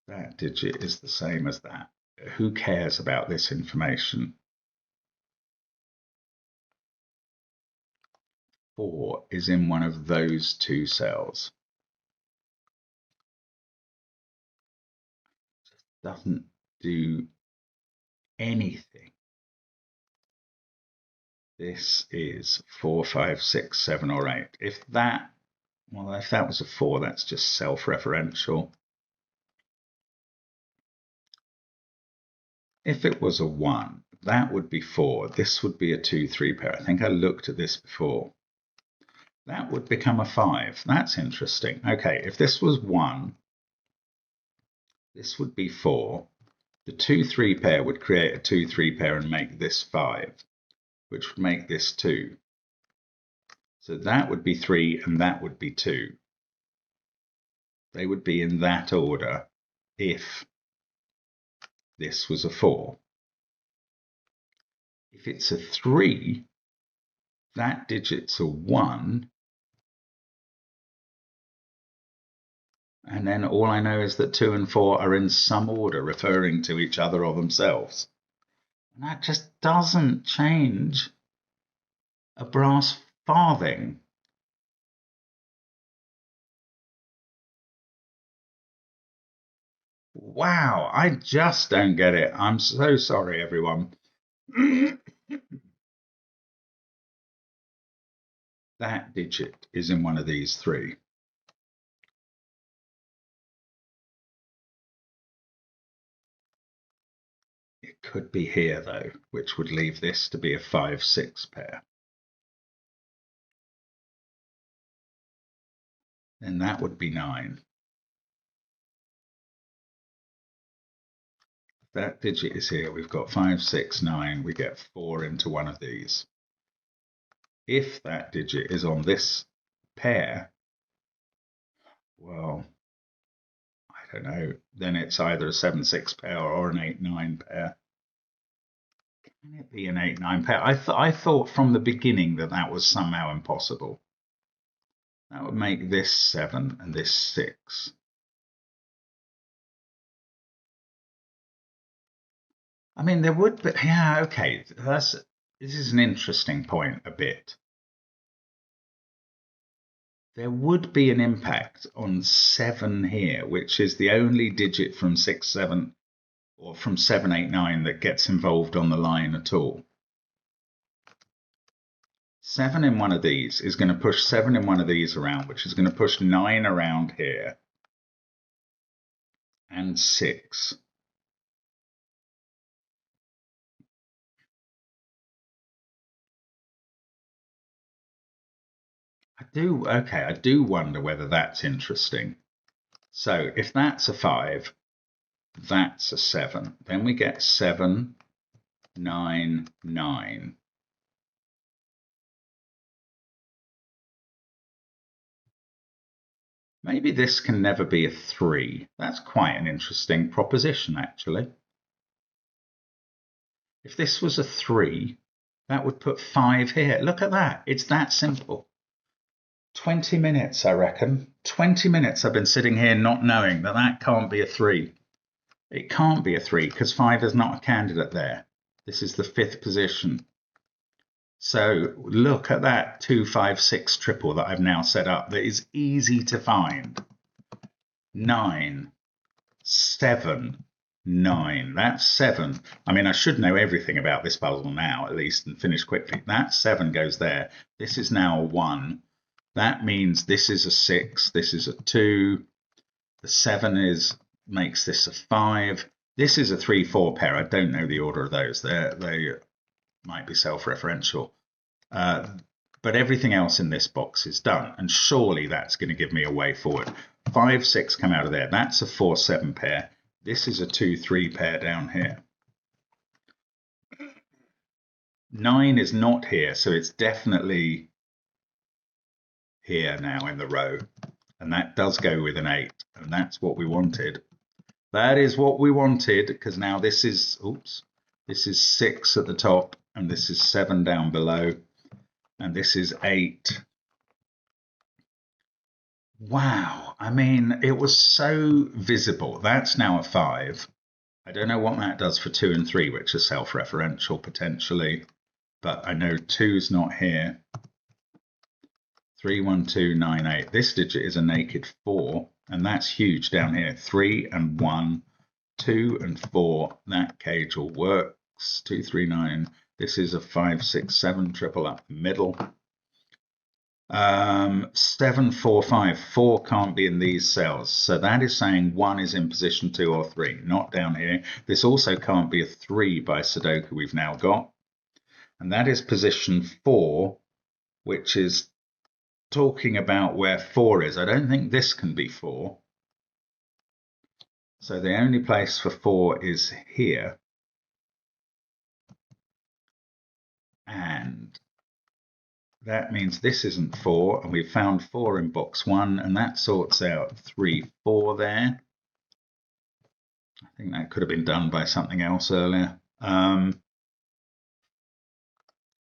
That digit is the same as that. Who cares about this information? 4 is in one of those two cells. Just doesn't do anything. This is 4, 5, 6, 7, or 8. If that was a 4, that's just self-referential. If it was a 1, that would be 4. This would be a 2, 3 pair. I think I looked at this before. That would become a 5. That's interesting. Okay, if this was 1, this would be 4. The 2-3 pair would create a 2-3 pair and make this 5, which would make this 2. So that would be 3 and that would be 2. They would be in that order if this was a 4. If it's a 3, that digit's a 1. And then all I know is that 2 and 4 are in some order, referring to each other or themselves. And that just doesn't change a brass farthing. Wow, I just don't get it. I'm so sorry, everyone. That digit is in one of these 3. It could be here, though, which would leave this to be a 5-6 pair. Then that would be 9. If that digit is here, we've got 5, 6, 9. We get 4 into one of these. If that digit is on this pair, well, I don't know, then it's either a 7-6 pair or an 8-9 pair. Can it be an 8-9 pair? I thought from the beginning that that was somehow impossible. That would make this 7 and this 6. I mean, there would be, yeah, okay, this is an interesting point a bit. There would be an impact on 7 here, which is the only digit from 6, 7, or from 7, 8, 9 that gets involved on the line at all. 7 in one of these is going to push 7 in one of these around, which is going to push 9 around here, and 6. I do wonder whether that's interesting. So if that's a 5, that's a 7. Then we get 7, 9, 9. Maybe this can never be a 3. That's quite an interesting proposition, actually. If this was a 3, that would put 5 here. Look at that. It's that simple. 20 minutes, I reckon. 20 minutes I've been sitting here not knowing that that can't be a 3. It can't be a 3 because 5 is not a candidate there. This is the 5th position. So look at that 2, 5, 6 triple that I've now set up that is easy to find. 9, 7, 9. That's 7. I mean, I should know everything about this puzzle now, at least, and finish quickly. That 7 goes there. This is now a 1. That means this is a 6. This is a 2. The 7 makes this a 5. This is a 3, 4 pair. I don't know the order of those. They might be self-referential. But everything else in this box is done. And surely that's going to give me a way forward. 5, 6 come out of there. That's a 4, 7 pair. This is a 2, 3 pair down here. 9 is not here, so it's definitely here now in the row. And that does go with an 8. And that's what we wanted. That is what we wanted, because now this is, oops, this is 6 at the top, and this is 7 down below, and this is 8. Wow, I mean, it was so visible. That's now a 5. I don't know what that does for 2 and 3, which are self-referential potentially, but I know 2's not here. 3, 1, 2, 9, 8. This digit is a naked 4, and that's huge down here. 3 and 1, 2 and 4. That cage all works. 2, 3, 9. This is a 5, 6, 7 triple up the middle. 7, 4, 5. 4 can't be in these cells. So that is saying 1 is in position 2 or 3, not down here. This also can't be a 3 by Sudoku we've now got. And that is position 4, which is talking about where 4 is. I don't think this can be 4. So the only place for 4 is here. And that means this isn't 4, and we've found 4 in box 1, and that sorts out 3, 4 there. I think that could have been done by something else earlier.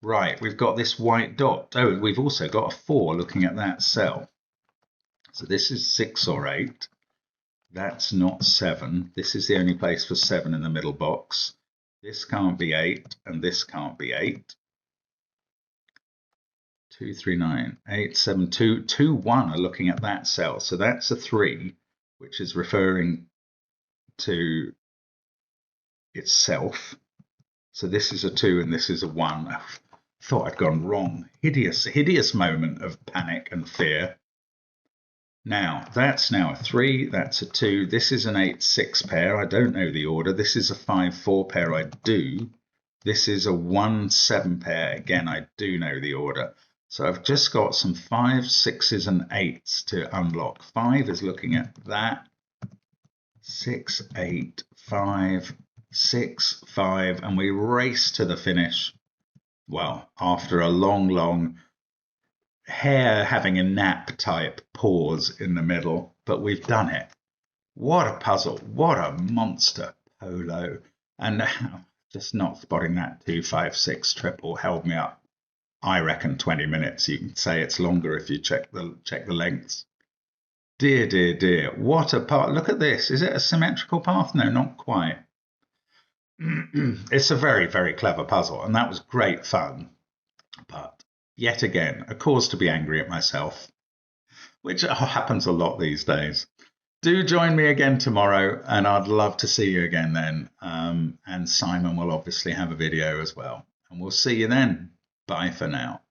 Right, we've got this white dot. Oh, we've also got a 4 looking at that cell. So this is 6 or 8. That's not 7. This is the only place for 7 in the middle box. This can't be 8, and this can't be 8. 2, 3, 9, 8, 7, 2, 2, 1 are looking at that cell. So that's a 3, which is referring to itself. So this is a 2 and this is a 1. I thought I'd gone wrong. Hideous moment of panic and fear. Now, that's now a 3, that's a 2. This is an 8-6 pair. I don't know the order. This is a 5-4 pair. I do. This is a 1-7 pair. Again, I do know the order. So I've just got some 5s, 6s, and 8s to unlock. 5 is looking at that. 6, 8, 5, 6, 5, and we race to the finish. Well, after a long hair having a nap type pause in the middle, but we've done it. What a puzzle. What a monster polo. And just not spotting that 2, 5, 6 triple held me up. I reckon 20 minutes. You can say it's longer if you check the lengths. Dear, dear, dear. What a path. Look at this. Is it a symmetrical path? No, not quite. It's a very, very clever puzzle, and that was great fun. But yet again, a cause to be angry at myself, which happens a lot these days. Do join me again tomorrow, and I'd love to see you again then. And Simon will obviously have a video as well. And we'll see you then. Bye for now.